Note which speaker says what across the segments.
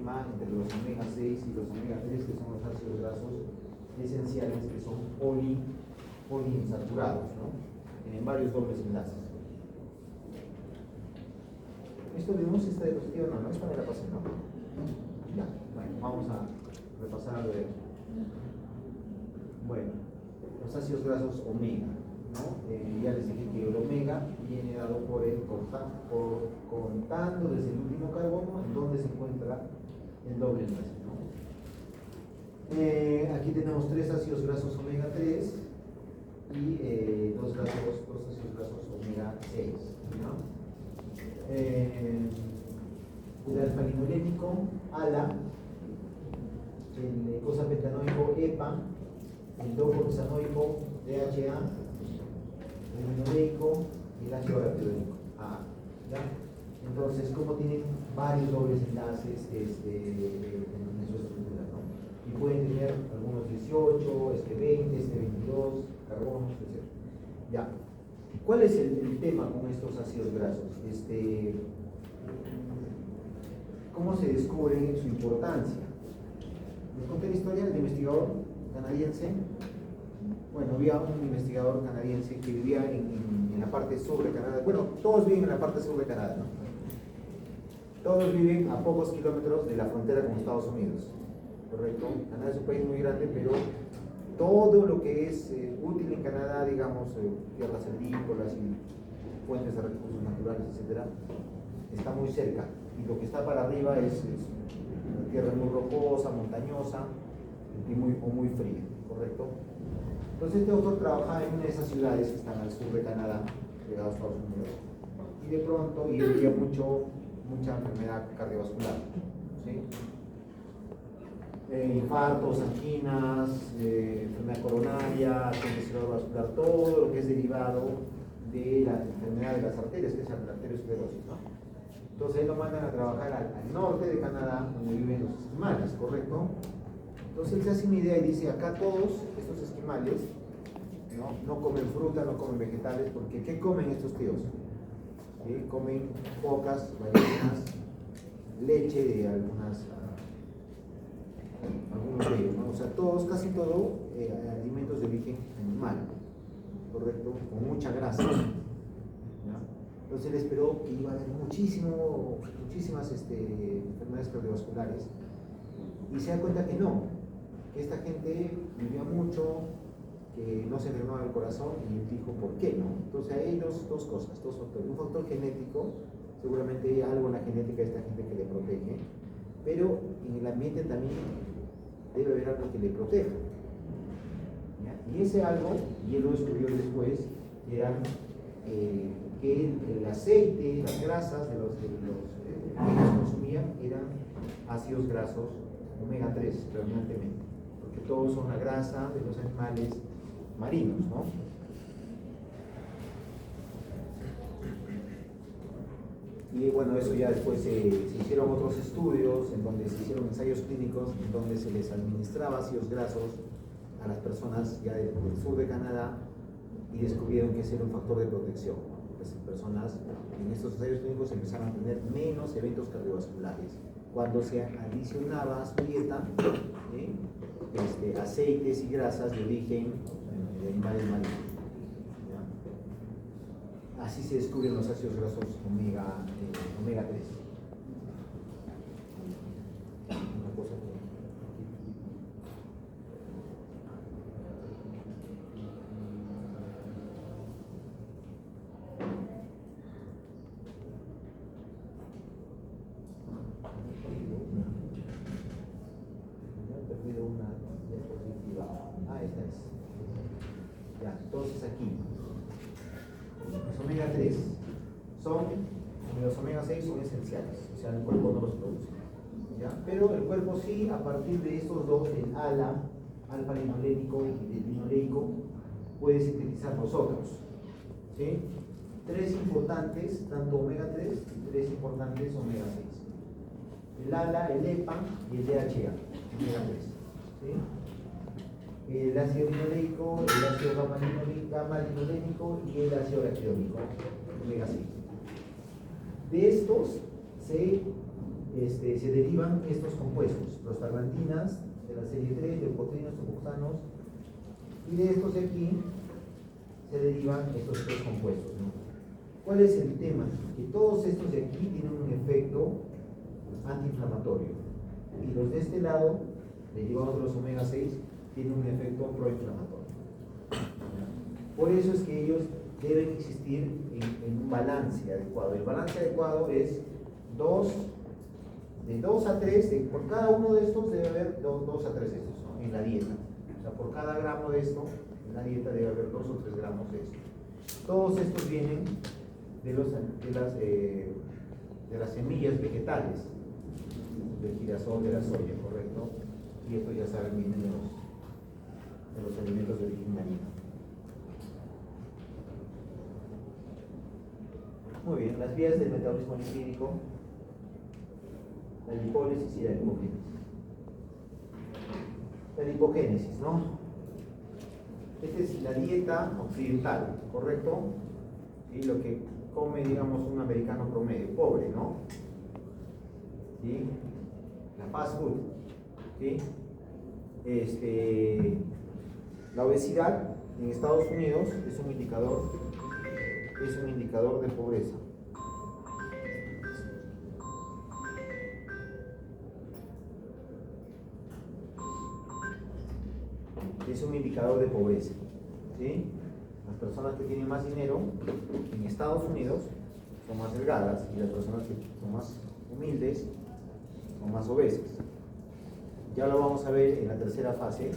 Speaker 1: tema entre los omega 6 y los omega 3, que son los ácidos grasos esenciales, que son poliinsaturados, ¿no? Tienen varios dobles enlaces. Esto vimos esta diapositiva, no, esta me la pasé, ¿no? Ya, bueno, vamos a repasar algo de esto. Bueno, los ácidos grasos omega, ¿no? Ya les dije que el omega viene dado por el contando desde el último carbono en donde se encuentra el doble enlace, ¿no? Aquí tenemos 3 ácidos grasos omega 3 y 2 ácidos grasos omega 6, ¿no? El alfa-linolénico ALA, el cosapentanoico EPA, el docohexanoico DHA, el linoleico y el ácido araquidónico AA, ¿ya? Entonces, como tienen varios dobles enlaces en su estructura, ¿no? Y pueden tener algunos 18, 20, 22 carbonos, etc. Ya. ¿Cuál es el tema con estos ácidos grasos? ¿Cómo se descubre su importancia? Les conté la historia del investigador canadiense. Bueno, había un investigador canadiense que vivía en la parte sur de Canadá. Bueno, todos viven en la parte sur de Canadá, ¿no? Todos viven a pocos kilómetros de la frontera con Estados Unidos, ¿correcto? Canadá es un país muy grande, pero todo lo que es útil en Canadá, digamos, tierras agrícolas y fuentes de recursos naturales, etcétera, está muy cerca. Y lo que está para arriba es una tierra muy rocosa, montañosa y muy fría, ¿correcto? Entonces este autor trabajaba en una de esas ciudades que están al sur de Canadá, pegado a Estados Unidos, y de pronto veía mucha enfermedad cardiovascular, ¿sí? Infartos, anginas, enfermedad coronaria, accidente cerebrovascular, todo lo que es derivado de la enfermedad de las arterias, que es la arteriosclerosis, ¿no? Entonces lo mandan a trabajar al norte de Canadá, donde viven los esquimales, ¿correcto? Entonces él se hace una idea y dice, acá todos estos esquimales no comen fruta, no comen vegetales, porque ¿qué comen estos tíos? ¿Sí? Comen focas, ballenas, leche de algunos de ellos, ¿no? O sea, casi todo alimentos de origen animal, ¿correcto? Con mucha grasa, ¿ya? Entonces él esperó que iba a haber muchísimas enfermedades cardiovasculares y se da cuenta que no, que esta gente vivía mucho, que no se enfermaba el corazón y dijo, ¿por qué no? Entonces hay dos cosas, dos factores. Un factor genético, seguramente hay algo en la genética de esta gente que le protege, pero en el ambiente también debe haber algo que le proteja, ¿ya? Y ese algo, y él lo descubrió después, era que el aceite, las grasas de los que ellos consumían eran ácidos grasos omega 3 predominantemente, porque todos son la grasa de los animales marinos, ¿no? Y bueno, eso ya después se hicieron otros estudios en donde se hicieron ensayos clínicos en donde se les administraba ácidos grasos a las personas ya del sur de Canadá y descubrieron que ese era un factor de protección. Las personas en estos ensayos clínicos empezaron a tener menos eventos cardiovasculares cuando se adicionaba a su dieta aceites y grasas de origen de animales marinos. Así se descubren los ácidos grasos omega 3. Una cosa he perdido una diapositiva. Esta es. Ya, entonces aquí. Los omega 3 los omega 6 son esenciales, o sea, el cuerpo no los produce, ¿ya? Pero el cuerpo sí, a partir de estos dos, el ALA, alfa-linolénico y el linoleico, puede sintetizar los otros, ¿sí? 3 importantes, tanto omega 3 y 3 importantes omega 6. El ALA, el EPA y el DHA, omega 3, ¿sí? El ácido linoleico, el ácido gamma-linolénico y el ácido araquidónico, omega 6. De estos se se derivan estos compuestos, prostaglandinas de la serie 3, leucotrienos, tocoxanos, y de estos de aquí se derivan estos tres compuestos, ¿no? ¿Cuál es el tema? Que todos estos de aquí tienen un efecto antiinflamatorio, y los de este lado, derivados de los omega 6, tienen un efecto proinflamatorio. Por eso es que ellos deben existir en un balance adecuado. El balance adecuado es de 2 a 3, por cada uno de estos debe haber 2 a 3 de estos, ¿no? En la dieta. O sea, por cada gramo de esto, en la dieta debe haber 2 o 3 gramos de esto. Todos estos vienen de las semillas vegetales, del girasol, de la soya, ¿correcto? Y esto ya saben, vienen de los alimentos de origen marino. Muy bien, las vías del metabolismo lipídico, la lipólisis y la lipogénesis. La lipogénesis, ¿no? Esta es la dieta occidental, ¿correcto? Y lo que come, digamos, un americano promedio, pobre, ¿no? ¿Sí? La fast food, ¿sí? La obesidad en Estados Unidos es un indicador de pobreza. Es un indicador de pobreza, ¿sí? Las personas que tienen más dinero en Estados Unidos son más delgadas, y las personas que son más humildes son más obesas. Ya lo vamos a ver en la tercera fase.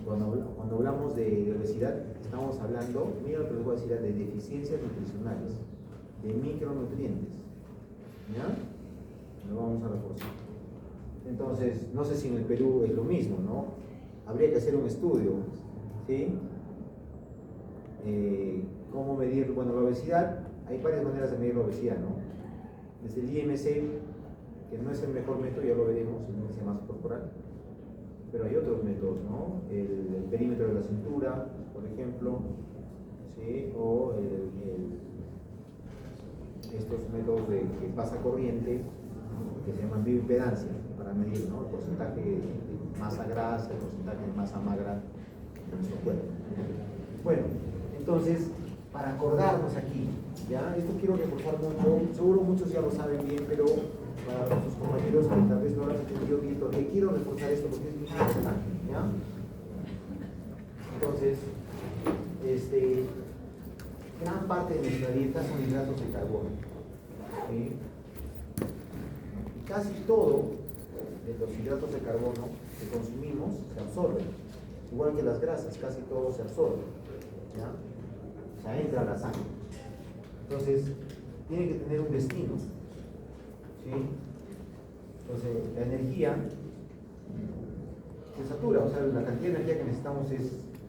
Speaker 1: Cuando hablamos de obesidad, estamos hablando, mira lo que les voy a decir, de deficiencias nutricionales, de micronutrientes. ¿Ya? Lo vamos a reforzar. Entonces, no sé si en el Perú es lo mismo, ¿no? Habría que hacer un estudio, ¿sí? ¿Cómo medir? Bueno, la obesidad, hay varias maneras de medir la obesidad, ¿no? Desde el IMC, que no es el mejor método, ya lo veremos, el índice de masa corporal, pero hay otros métodos, ¿no? El perímetro de la cintura, por ejemplo, ¿sí? O estos métodos que pasa corriente, que se llaman bioimpedancia, para medir, ¿no? El porcentaje de masa grasa, el porcentaje de masa magra de nuestro cuerpo. Bueno, entonces, para acordarnos aquí, ¿ya? Esto quiero reforzar mucho, seguro muchos ya lo saben bien, pero para nuestros compañeros que tal vez no lo han entendido bien, porque quiero reforzar esto porque es muy importante, ¿ya? Entonces, gran parte de nuestra dieta son hidratos de carbono, ¿sí? Y casi todo de los hidratos de carbono que consumimos se absorben, igual que las grasas, casi todo se absorbe, ¿ya? O sea, entra a la sangre. Entonces, tiene que tener un destino, ¿sí? Entonces, la energía se satura, o sea, la cantidad de energía que necesitamos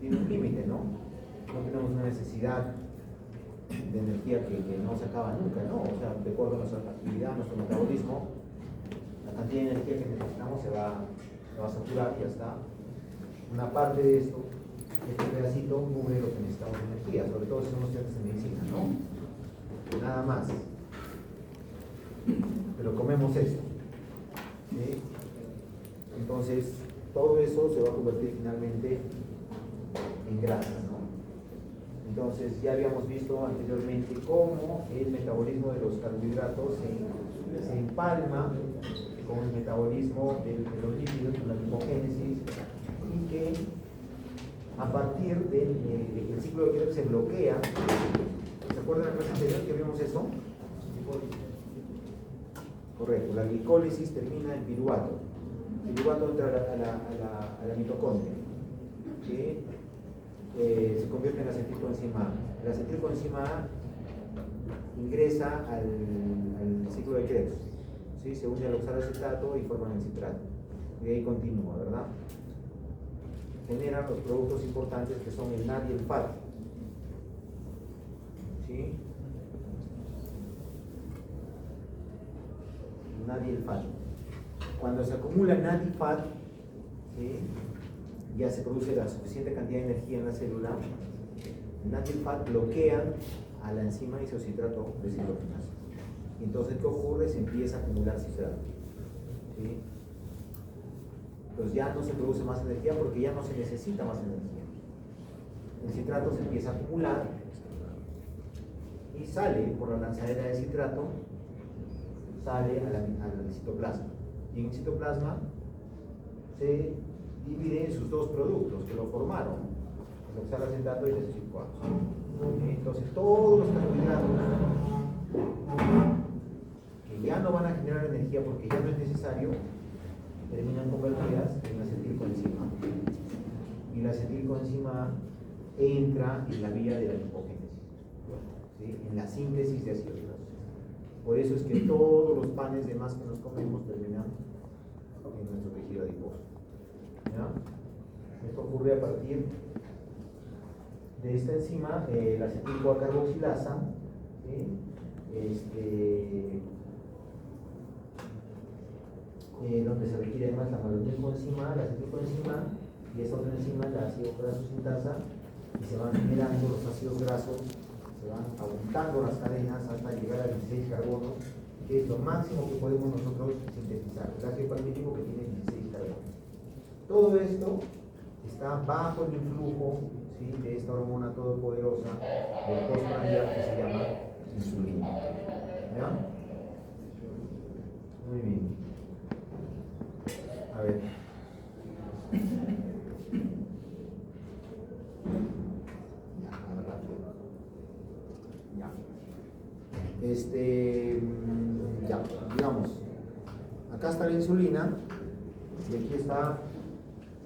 Speaker 1: tiene un límite, ¿no? No tenemos una necesidad de energía que no se acaba nunca, ¿no? O sea, de acuerdo a nuestra actividad, nuestro metabolismo, la cantidad de energía que necesitamos se va a saturar y ya está. Una parte de esto, este pedacito, cubre lo que necesitamos de energía, sobre todo si somos estudiantes de medicina, ¿no? Nada más. Pero comemos esto, ¿sí? Entonces, todo eso se va a convertir finalmente en grasa, ¿no? Entonces, ya habíamos visto anteriormente cómo el metabolismo de los carbohidratos se empalma con el metabolismo de los lípidos, con la lipogénesis, y que a partir del ciclo de Krebs se bloquea. ¿Se acuerdan de la clase anterior que vimos eso? Correcto, la glicólisis termina en piruvato. El piruvato entra a la mitocondria, que se convierte en acetilcoenzima A. La acetilcoenzima A ingresa al ciclo de Krebs, ¿sí? Se une al oxaloacetato y forman el citrato. Y ahí continúa, ¿verdad? Generan los productos importantes que son el NAD y el FAT. ¿Sí? NAD y el FAT. Cuando se acumula NAD y FAT, ¿sí? Ya se produce la suficiente cantidad de energía en la célula. El NAD y el FAT bloquean a la enzima isocitrato deshidrogenasa. Entonces, ¿qué ocurre? Se empieza a acumular citrato. ¿Sí? Entonces ya no se produce más energía porque ya no se necesita más energía. El citrato se empieza a acumular y sale por la lanzadera de citrato, sale al citoplasma. Y en el citoplasma se divide en sus dos productos que lo formaron, el oxalacetato y el acetilcoato. Entonces todos los carbohidratos que ya no van a generar energía porque ya no es necesario, terminan convertidas en acetilcoenzima. Y la acetilcoenzima entra en la vía de la lipogénesis, ¿sí? En la síntesis de ácidos grasos. Por eso es que todos los panes de más que nos comemos terminan en nuestro tejido adiposo. ¿Ya? Esto ocurre a partir de esta enzima, la acetil-CoA-carboxilasa, ¿sí? Donde se requiere además la malotilcoenzima, la acetilcoenzima y esta otra enzima, la ácido graso sintasa, y se van generando los ácidos grasos, se van aumentando las cadenas hasta llegar al 16 carbono, que es lo máximo que podemos nosotros sintetizar, el ácido palmítico que tiene 16 carbonos. Todo esto está bajo el influjo, ¿sí?, de esta hormona todopoderosa del postprandial que se llama insulina. ¿Ya? Muy bien. A ver. Ya. Ya, digamos, acá está la insulina y aquí está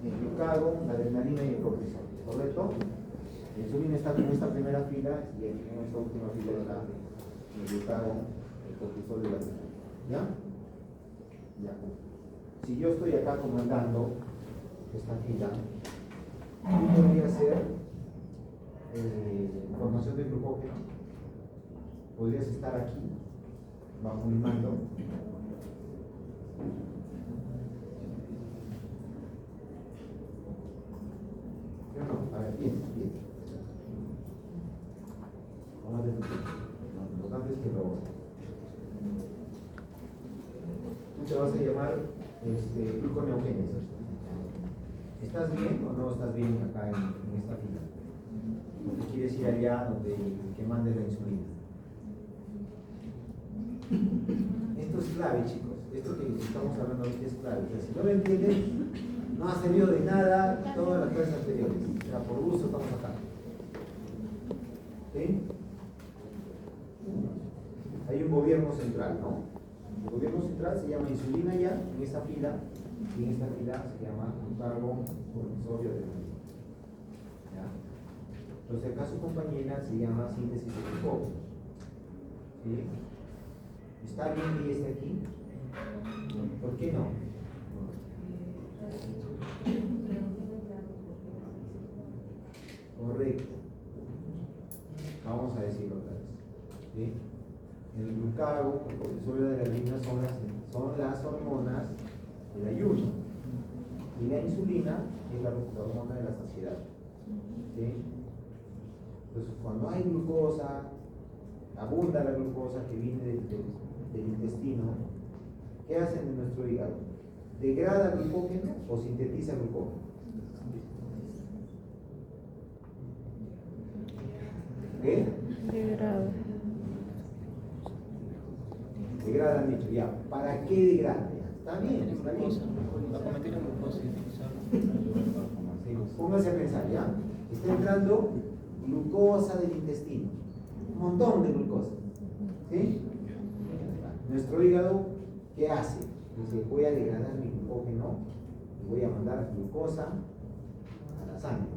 Speaker 1: el glucagón, la adrenalina y el cortisol, ¿correcto? La insulina está en esta primera fila y aquí en esta última fila está el glucagón, el cortisol y la adrenalina. ¿Ya? Ya. Si yo estoy acá comandando esta fila, ¿qué podría ser formación de glucógeno? Podrías estar aquí, bajo mi mando. ¿Sí o no? A ver, bien. Vamos a ver. Lo importante es que lo... Tú te vas a llamar gluconeogénesis. ¿Estás bien o no estás bien acá en esta fila? ¿O te quieres ir allá donde que mande la insulina? Esto es clave, chicos. Esto que estamos hablando ahorita es clave. O sea, si no lo entienden, no ha servido de nada todas las clases anteriores. O sea, por gusto estamos acá. ¿Sí? Hay un gobierno central, ¿no? El gobierno central se llama insulina ya, en esta fila, y en esta fila se llama glucagón, cortisol y adrenalina. ¿Ya? Entonces acá su compañera se llama síntesis de glucógeno. ¿Sí? ¿Está bien que esté aquí? ¿Por qué no? Correcto. Vamos a decirlo otra vez. ¿Sí? El glucagón, el cortisol y la adrenalina son las hormonas del ayuno. Y la insulina es la hormona de la saciedad. ¿Sí? Entonces, cuando hay glucosa, abunda la glucosa que viene del intestino, ¿qué hacen en nuestro hígado? ¿Degrada glucógeno o sintetiza glucógeno? ¿Qué?
Speaker 2: Degrada.
Speaker 1: Degrada, han dicho, ya. ¿Para qué degrada? Está bien, está bien.
Speaker 3: Va a cometer un glucosa y utilizar.
Speaker 1: Pónganse a pensar, ¿ya? Está entrando glucosa del intestino, un montón de glucosa, ¿sí? Nuestro hígado, ¿qué hace? Dice, voy a degradar mi glucógeno y voy a mandar glucosa a la sangre.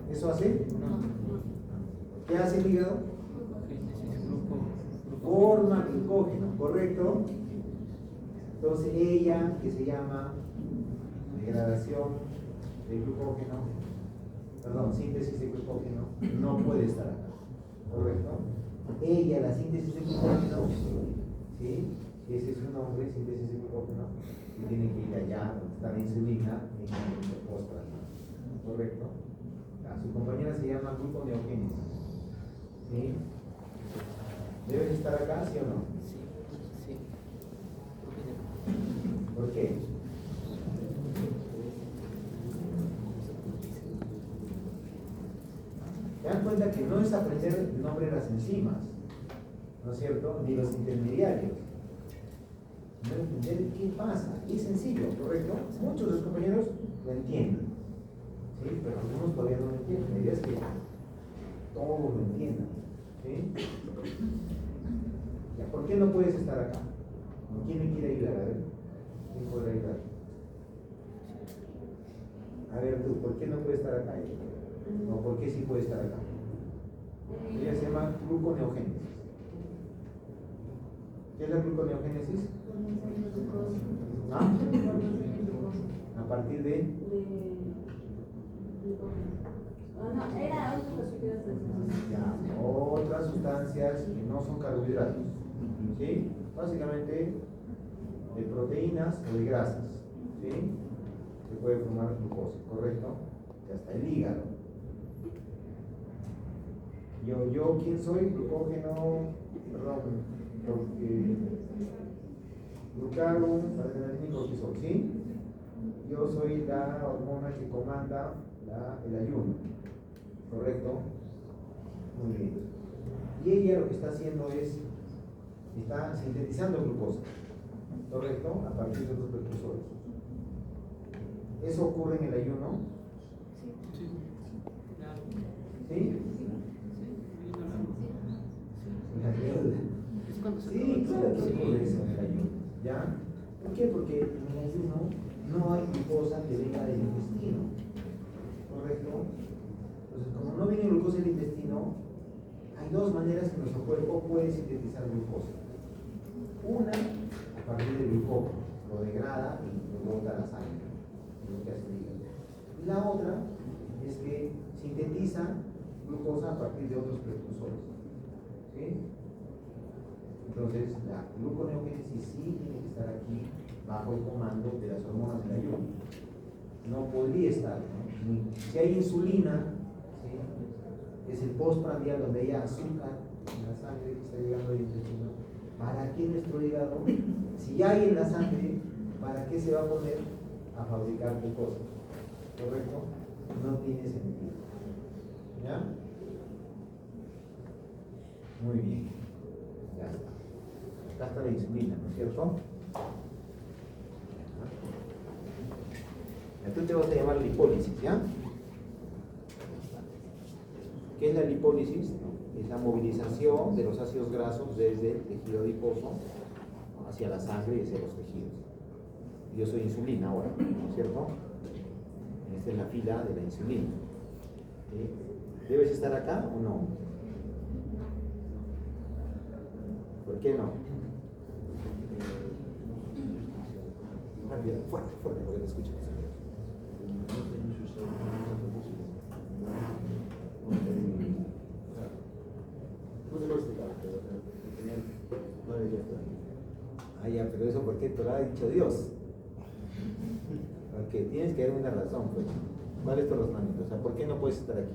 Speaker 1: ¿Eso hace? ¿Qué hace el hígado? Forma glucógeno, ¿correcto? Entonces ella, que se llama degradación de glucógeno, síntesis de glucógeno, no puede estar acá, ¿correcto? Ella, la síntesis de glucógeno, ¿sí? Ese es su nombre, síntesis de glucógeno, y tiene que ir allá donde está la insulina en el postprandial, ¿correcto? Su compañera se llama gluconeogénesis, ¿sí? ¿Deben estar acá, sí o no?
Speaker 3: Sí. Sí.
Speaker 1: ¿Por qué? ¿Te das cuenta que no es aprender el nombre de las enzimas, ¿no es cierto? Ni los intermediarios. No entender qué pasa. Y es sencillo, ¿correcto? Muchos de los compañeros lo entienden, ¿sí? Pero algunos todavía no lo entienden. La idea es que todos lo entiendan, ¿sí? Ya, ¿por qué no puedes estar acá? ¿Quién me quiere ayudar? A ver, ¿quién puede ayudar? A ver tú, ¿por qué no puede estar acá? ¿O por qué sí puede estar acá? Ella se llama gluconeogénesis. ¿Qué es la gluconeogénesis? ¿Ah? A partir de... Ya, otras sustancias que no son carbohidratos, ¿sí? Básicamente de proteínas o de grasas, ¿sí? Se puede formar glucosa, ¿correcto? Y hasta el hígado. Yo ¿quién soy? Glucógeno, perdón, glucagón, adrenalina y cortisol, ¿sí? Yo soy la hormona que comanda el ayuno, ¿correcto? Muy bien. Y ella lo que está haciendo es, está sintetizando glucosa, ¿correcto? A partir de otros precursores. ¿Eso ocurre en el ayuno?
Speaker 3: Sí.
Speaker 1: ¿Sí?
Speaker 3: Es cuando se
Speaker 1: Sí,
Speaker 3: acaba
Speaker 1: claro
Speaker 3: el
Speaker 1: que
Speaker 3: ciclo.
Speaker 1: ocurre eso en el ayuno, ¿ya? ¿Por qué? Porque en el ayuno no hay glucosa que venga del intestino, ¿correcto? Entonces, como no viene glucosa del intestino, hay dos maneras que nuestro cuerpo puede sintetizar glucosa. Una, a partir del glucógeno, lo degrada y lo bota a la sangre, es lo que hace el hígado. Y la otra es que sintetiza glucosa a partir de otros precursores, ¿sí? Entonces, la gluconeogénesis sí tiene que estar aquí bajo el comando de las hormonas del ayuno. No podría estar, ¿no? Si hay insulina, ¿sí? Es el postprandial donde hay azúcar en la sangre que está llegando al intestino. ¿Para qué nuestro hígado, si ya hay en la sangre, para qué se va a poner a fabricar glucosa? ¿Correcto? No tiene sentido. ¿Ya? Muy bien. Ya está. Acá está la insulina, ¿no es cierto? Entonces te vas a llamar lipólisis, ¿ya? ¿Qué es la lipólisis? Es la movilización de los ácidos grasos desde el tejido adiposo hacia la sangre y hacia los tejidos. Yo soy insulina ahora, ¿no es cierto? Esta es la fila de la insulina. ¿Sí? ¿Debes estar acá o no? ¿Por qué no? Fuerte, fuerte, porque te escucho. Ah, ya, pero eso porque te lo ha dicho Dios. Porque tienes que dar una razón, pues. ¿Cuál es tu razonamiento? O sea, ¿por qué no puedes estar aquí?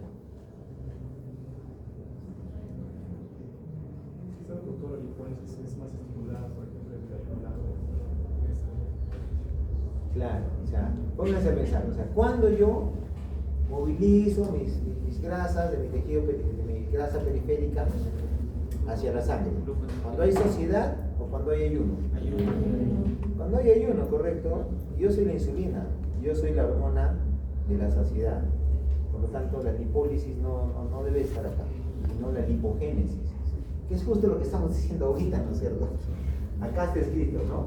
Speaker 2: Quizás el doctor lipólisis es más estimulada, por ejemplo, el lado.
Speaker 1: Claro, o sea, pónganse a pensar, o sea, cuando yo movilizo mis grasas de mi tejido, de mi grasa periférica hacia la sangre, cuando hay saciedad o cuando hay ayuno. Cuando hay ayuno, correcto, yo soy la insulina, yo soy la hormona de la saciedad. Por lo tanto, la lipólisis no debe estar acá, sino la lipogénesis, que es justo lo que estamos diciendo ahorita, ¿no es cierto? Acá está escrito, ¿no?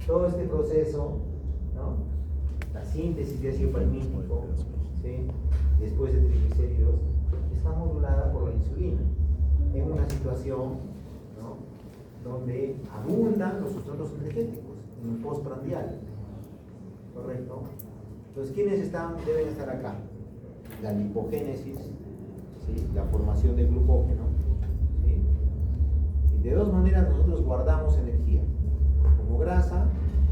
Speaker 1: Todo este proceso, ¿no? La síntesis de ácido palmítico, ¿sí? Después de triglicéridos, está modulada por la insulina en una situación, ¿no? Donde abundan los sustratos energéticos en el postprandial, ¿correcto? Entonces, ¿quiénes deben estar acá? La lipogénesis, ¿sí? La formación de glucógeno, ¿sí? Y de dos maneras nosotros guardamos energía, como grasa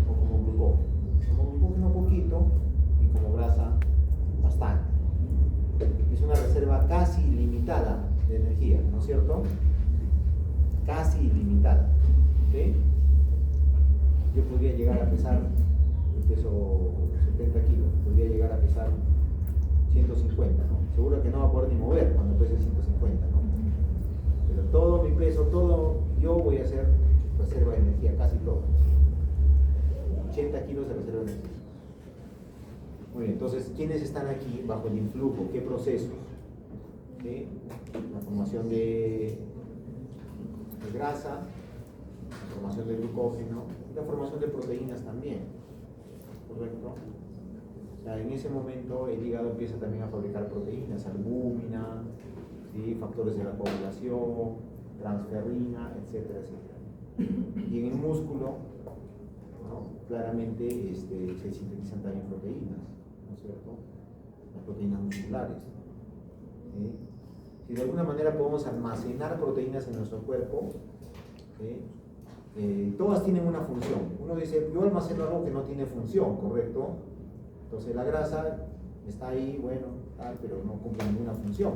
Speaker 1: o como glucógeno. Como glucógeno poquito y como grasa bastante. Es una reserva casi ilimitada de energía, ¿no es cierto? Casi ilimitada, ¿sí? a pesar, yo peso 70 kilos, podría llegar a pesar 150, ¿no? Seguro que no va a poder ni mover cuando pese 150, ¿no? Pero todo mi peso, todo, yo voy a hacer reserva de energía, casi todo. 80 kilos de reserva de energía. Muy bien, entonces, ¿quiénes están aquí bajo el influjo? ¿Qué procesos? ¿Sí? La formación de grasa, la formación de glucógeno y la formación de proteínas también, ¿correcto? O sea, en ese momento el hígado empieza también a fabricar proteínas, albúmina, ¿sí? Factores de la coagulación, transferrina, etcétera, etcétera. Y en el músculo, ¿no? Claramente se sintetizan también proteínas, ¿no es cierto? Las proteínas musculares, ¿sí? Si de alguna manera podemos almacenar proteínas en nuestro cuerpo, ¿sí? Todas tienen una función. Uno dice, yo almaceno algo que no tiene función, ¿correcto? Entonces la grasa está ahí, bueno, tal, pero no cumple ninguna función.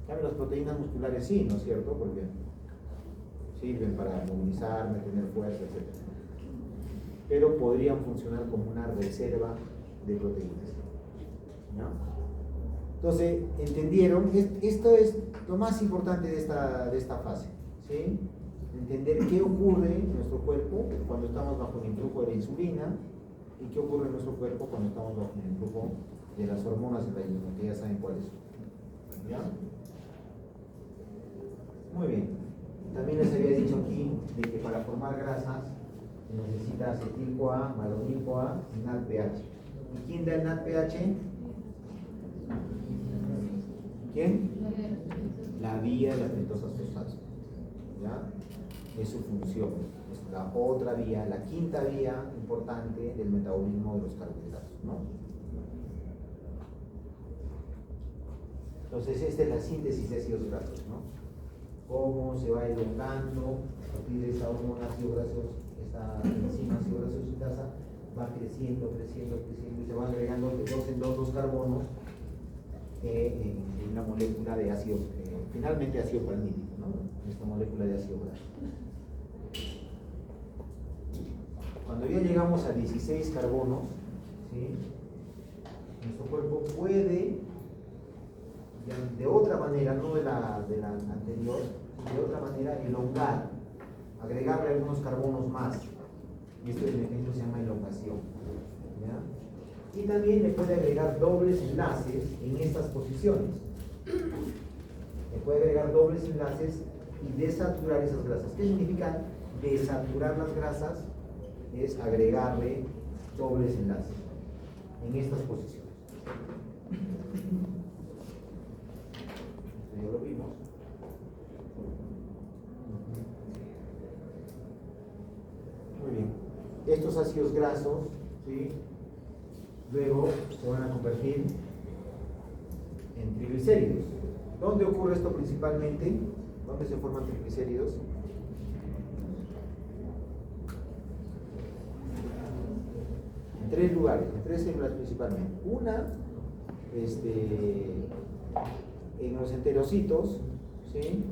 Speaker 1: En cambio, las proteínas musculares sí, ¿no es cierto? Porque sirven para movilizar, mantener fuerza, etc. Pero podrían funcionar como una reserva de proteínas, ¿no? Entonces, ¿entendieron? Esto es lo más importante de esta fase, ¿sí? Entender qué ocurre en nuestro cuerpo cuando estamos bajo el influjo de la insulina y qué ocurre en nuestro cuerpo cuando estamos bajo el influjo de las hormonas de la insulina, que ya saben cuáles son. ¿Ya? Muy bien. También les había dicho aquí de que para formar grasas se necesita acetil-CoA, malonil-CoA y NADPH. ¿Y quién da el NADPH? ¿Quién? La vía de las pentosas fosfato. ¿Ya? Es su función. Es la otra vía, la quinta vía importante del metabolismo de los carbohidratos, ¿no? Entonces, esta es la síntesis de ácidos grasos, ¿no? Cómo se va elongando a partir de esta hormona ácido grasos, esta enzima ácido grasosidasa, va creciendo, creciendo, creciendo y se van agregando de dos en dos carbonos en una molécula de ácido, finalmente ácido palmítico, ¿no? Esta molécula de ácido graso. Cuando ya llegamos a 16 carbonos, ¿sí? Nuestro cuerpo puede, de otra manera, no de la anterior, de otra manera elongar, agregarle algunos carbonos más. Y este mecanismo se llama elongación, ¿ya? Y también le puede agregar dobles enlaces en estas posiciones. Le puede agregar dobles enlaces y desaturar esas grasas. ¿Qué significa desaturar las grasas? Es agregarle dobles enlaces en estas posiciones. Esto ya lo vimos. Muy bien. Estos ácidos grasos, ¿sí? Luego se van a convertir en triglicéridos. ¿Dónde ocurre esto principalmente? ¿Dónde se forman triglicéridos? En tres lugares, en tres células principalmente. Una, en los enterocitos, ¿sí?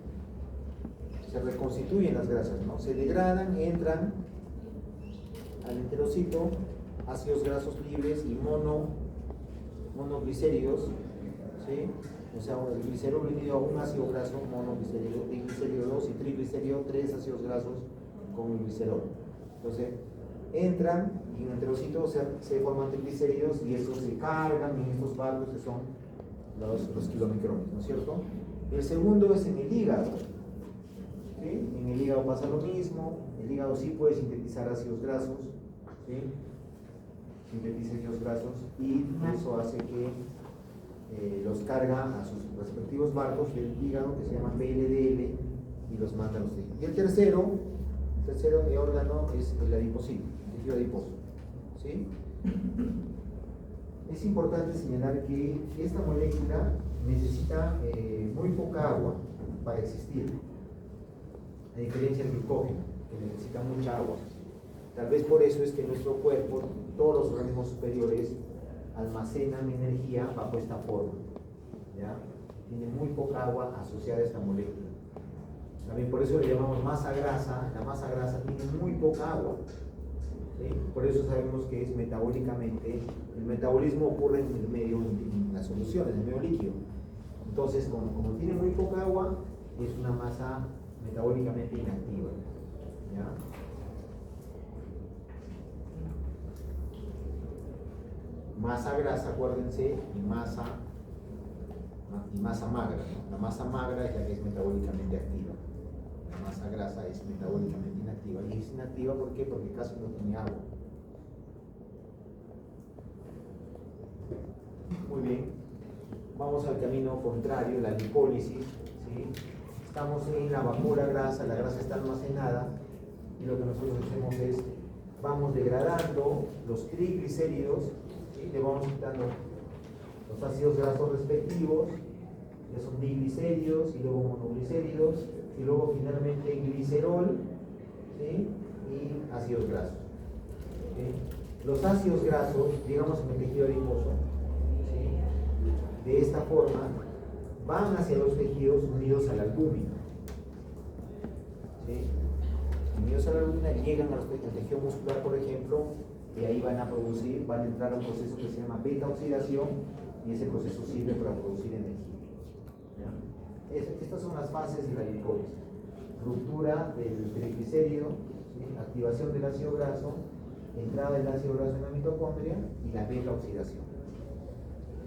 Speaker 1: Se reconstituyen las grasas, ¿no? Se degradan, entran al enterocito ácidos grasos libres y monoglicéridos, ¿sí? O sea, el glicerol unido a un ácido graso, monoglicérido, diglicérido 2 y triglicérido 3 ácidos grasos con el glicerol. Entonces, entran y en el enterocito se forman triglicéridos y estos se cargan en estos vasos que son los kilomicrones, ¿no es cierto? El segundo es en el hígado, ¿sí? En el hígado pasa lo mismo, el hígado sí puede sintetizar ácidos grasos, ¿sí? Sintetiza ácidos grasos y eso hace que los carga a sus respectivos barcos del hígado que se llaman VLDL y los manda a los tejidos. Y el tercero órgano es el adiposito, el tejido adiposo, ¿sí? Es importante señalar que esta molécula necesita muy poca agua para existir, a diferencia del glucógeno, que necesita mucha agua. Tal vez por eso es que nuestro cuerpo, todos los organismos superiores, almacenan energía bajo esta forma, ¿ya? Tiene muy poca agua asociada a esta molécula. También por eso le llamamos masa grasa. La masa grasa tiene muy poca agua. ¿sí? Por eso sabemos que es metabólicamente, el metabolismo ocurre en el medio, en las soluciones, en el medio líquido. Entonces, como tiene muy poca agua, es una masa metabólicamente inactiva. ¿Ya? Masa grasa, acuérdense, y masa magra, ¿no? La masa magra es la que es metabólicamente activa. La masa grasa es metabólicamente inactiva. Y es inactiva ¿por qué? Porque casi no tiene agua. Muy bien. Vamos al camino contrario, la lipólisis. ¿Sí? Estamos en la vapor a grasa, la grasa está almacenada y lo que nosotros hacemos es vamos degradando los triglicéridos, ¿sí? Le vamos quitando los ácidos grasos respectivos, que son diglicéridos y luego monoglicéridos y luego finalmente glicerol, ¿sí? Y ácidos grasos. ¿Sí? Los ácidos grasos, digamos en el tejido adiposo, ¿sí? De esta forma van hacia los tejidos unidos a la albúmina. ¿Sí? Unidos a la albúmina llegan al tejido muscular, por ejemplo, y ahí van a entrar a un proceso que se llama beta oxidación, y ese proceso sirve para producir energía. ¿Ya? Estas son las fases de la lipólisis: ruptura del triglicérido, ¿sí? Activación del ácido graso, entrada del ácido graso en la mitocondria y la beta oxidación.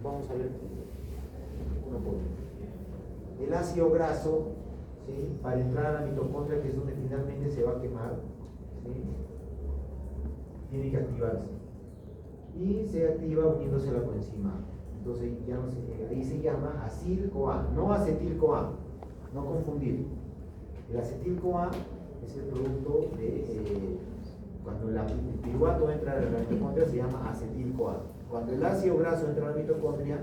Speaker 1: Vamos a ver uno por uno. El ácido graso, ¿sí? Para entrar a la mitocondria, que es donde finalmente se va a quemar, ¿sí? Tiene que activarse y se activa uniéndose a la coenzima. Entonces ya no ahí se llama acil-CoA, no acetil-CoA, no confundir. El acetil-CoA es el producto de cuando el piruvato entra a la mitocondria, se llama acetil-CoA. Cuando el ácido graso entra a la mitocondria,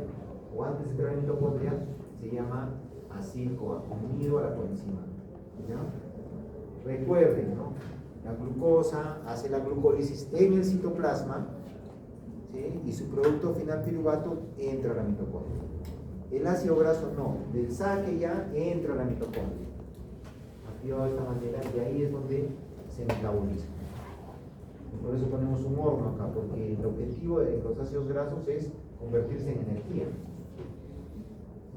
Speaker 1: o antes de entrar a la mitocondria, se llama acil-CoA, unido a la coenzima. ¿Ya? Recuerden, ¿no? La glucosa hace la glucólisis en el citoplasma, ¿sí? Y su producto final piruvato entra a la mitocondria. El ácido graso no, del saque ya entra a la mitocondria, activado de esta manera, y ahí es donde se metaboliza. Y por eso ponemos un horno acá, porque el objetivo de los ácidos grasos es convertirse en energía.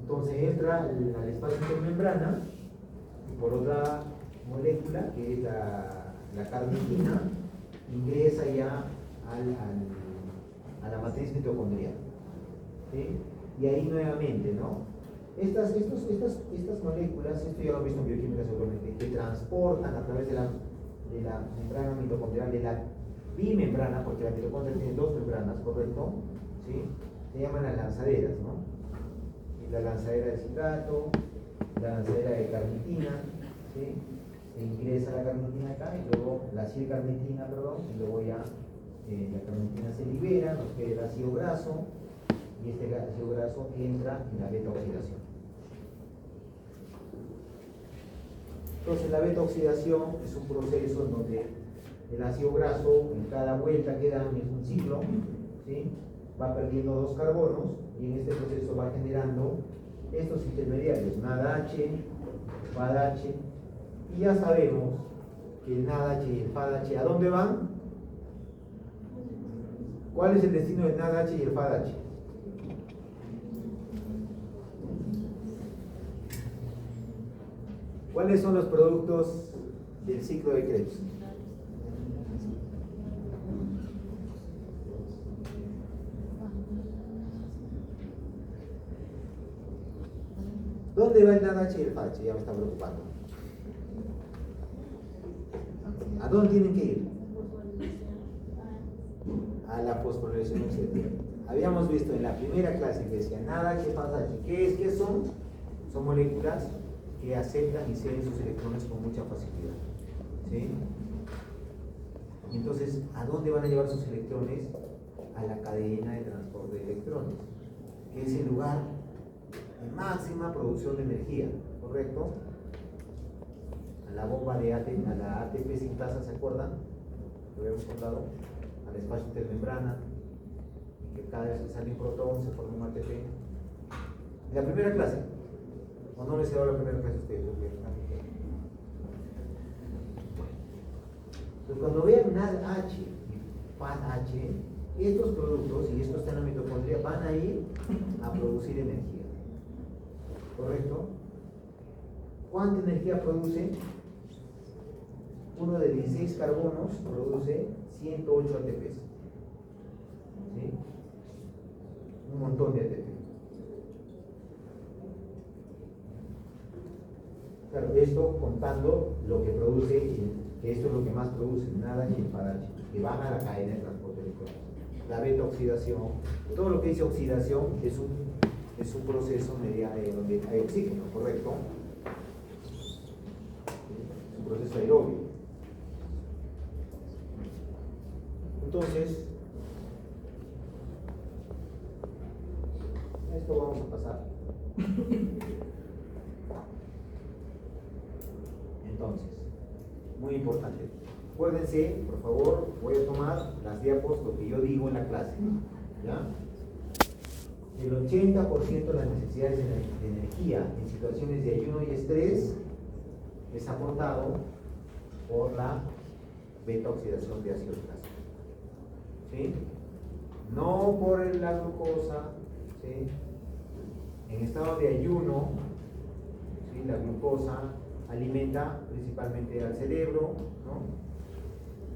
Speaker 1: Entonces entra al espacio intermembrana y por otra molécula, que es la carnitina, ingresa ya a la matriz mitocondrial. ¿Sí? Y ahí nuevamente, ¿no? Estas moléculas, esto ya lo han visto en bioquímica seguramente, que transportan a través de la membrana mitocondrial, de la bimembrana, porque la mitocondria tiene dos membranas, ¿correcto? ¿Sí? Se llaman las lanzaderas, ¿no? Y la lanzadera de citrato, la lanzadera de carnitina, ¿sí? Se ingresa la carnitina acá y luego la acilcarnitina, perdón, y luego ya la carnitina se libera, nos queda el ácido graso, y este ácido graso entra en la beta oxidación. Entonces la beta oxidación es un proceso en donde el ácido graso en cada vuelta que dan, es un ciclo, ¿sí? Va perdiendo dos carbonos y en este proceso va generando estos intermediarios, NADH, FADH, y ya sabemos que el NADH y el FADH, ¿a dónde van? ¿Cuál es el destino del NADH y el FADH? ¿Cuáles son los productos del ciclo de Krebs? ¿Dónde va el NADH y el FADH? Ya me está preocupando. ¿A dónde tienen que ir? A la fosforilación oxidativa. Habíamos visto en la primera clase que decía NADH y FADH. ¿Qué son? Son moléculas que aceptan y ceden sus electrones con mucha facilidad. ¿Sí? Y entonces, ¿a dónde van a llevar sus electrones? A la cadena de transporte de electrones, que es el lugar de máxima producción de energía, ¿correcto? A la bomba de ATP, a la ATP sintasa, ¿se acuerdan? Lo habíamos contado, al espacio intermembrana, que cada vez que sale un protón se forma un ATP. En la primera clase, ¿o no les he dado la primera clase a ustedes? Entonces, cuando vean NADH y PADH, estos productos, y esto está en la mitocondria, van a ir a producir energía. ¿Correcto? ¿Cuánta energía produce? Uno de 16 carbonos produce 108 ATPs. ¿Sí? Un montón de ATP. Claro, esto contando lo que produce, que esto es lo que más produce, nada ni el PADH, que baja la cadena de transporte electrónico. La beta oxidación, todo lo que dice oxidación es un proceso donde hay oxígeno, ¿correcto? Es un proceso aerobio. Entonces, esto vamos a pasar. Entonces, muy importante. Acuérdense, por favor, voy a tomar las diapos, lo que yo digo en la clase. ¿Ya? El 80% de las necesidades de energía en situaciones de ayuno y estrés es aportado por la beta oxidación de ácidos grasos. ¿Sí? No por la glucosa. ¿Sí? En estado de ayuno, ¿sí? La glucosa alimenta principalmente al cerebro, ¿no?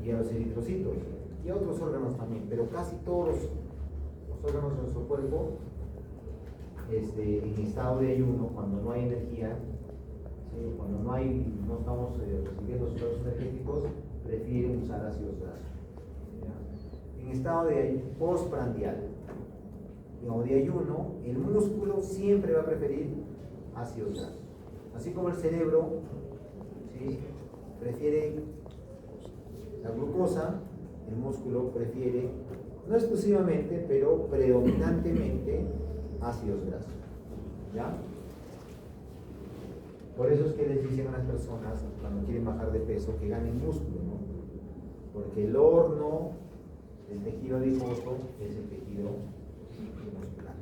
Speaker 1: Y a los eritrocitos y a otros órganos también, pero casi todos los órganos de nuestro cuerpo en estado de ayuno, cuando no hay energía, ¿sí? Cuando no estamos recibiendo sustratos energéticos, prefieren usar ácidos grasos. ¿Ya? En estado de postprandial o de ayuno, el músculo siempre va a preferir ácidos grasos. Así como el cerebro, ¿sí? Prefiere la glucosa, el músculo prefiere, no exclusivamente, pero predominantemente ácidos grasos. ¿Ya? Por eso es que les dicen a las personas cuando quieren bajar de peso que ganen músculo, ¿no? Porque el horno del tejido adiposo es el tejido muscular.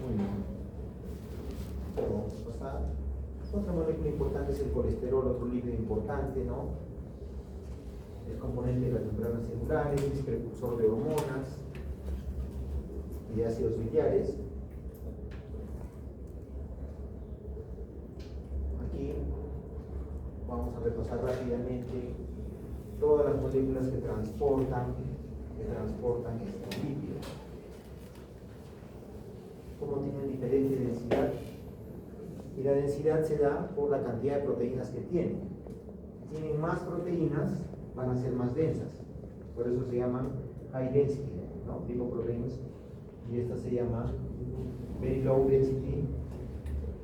Speaker 1: Muy bien. Vamos a pasar. Otra molécula importante es el colesterol, otro lípido importante, ¿no? Es componente de las membranas celulares, es precursor de hormonas y de ácidos biliares. Aquí vamos a repasar rápidamente todas las moléculas que transportan este lípido. Cómo tienen diferente densidad. Y la densidad se da por la cantidad de proteínas que tienen. Si tienen más proteínas, van a ser más densas. Por eso se llaman high density, ¿no? Lipoproteins. Y esta se llama very low density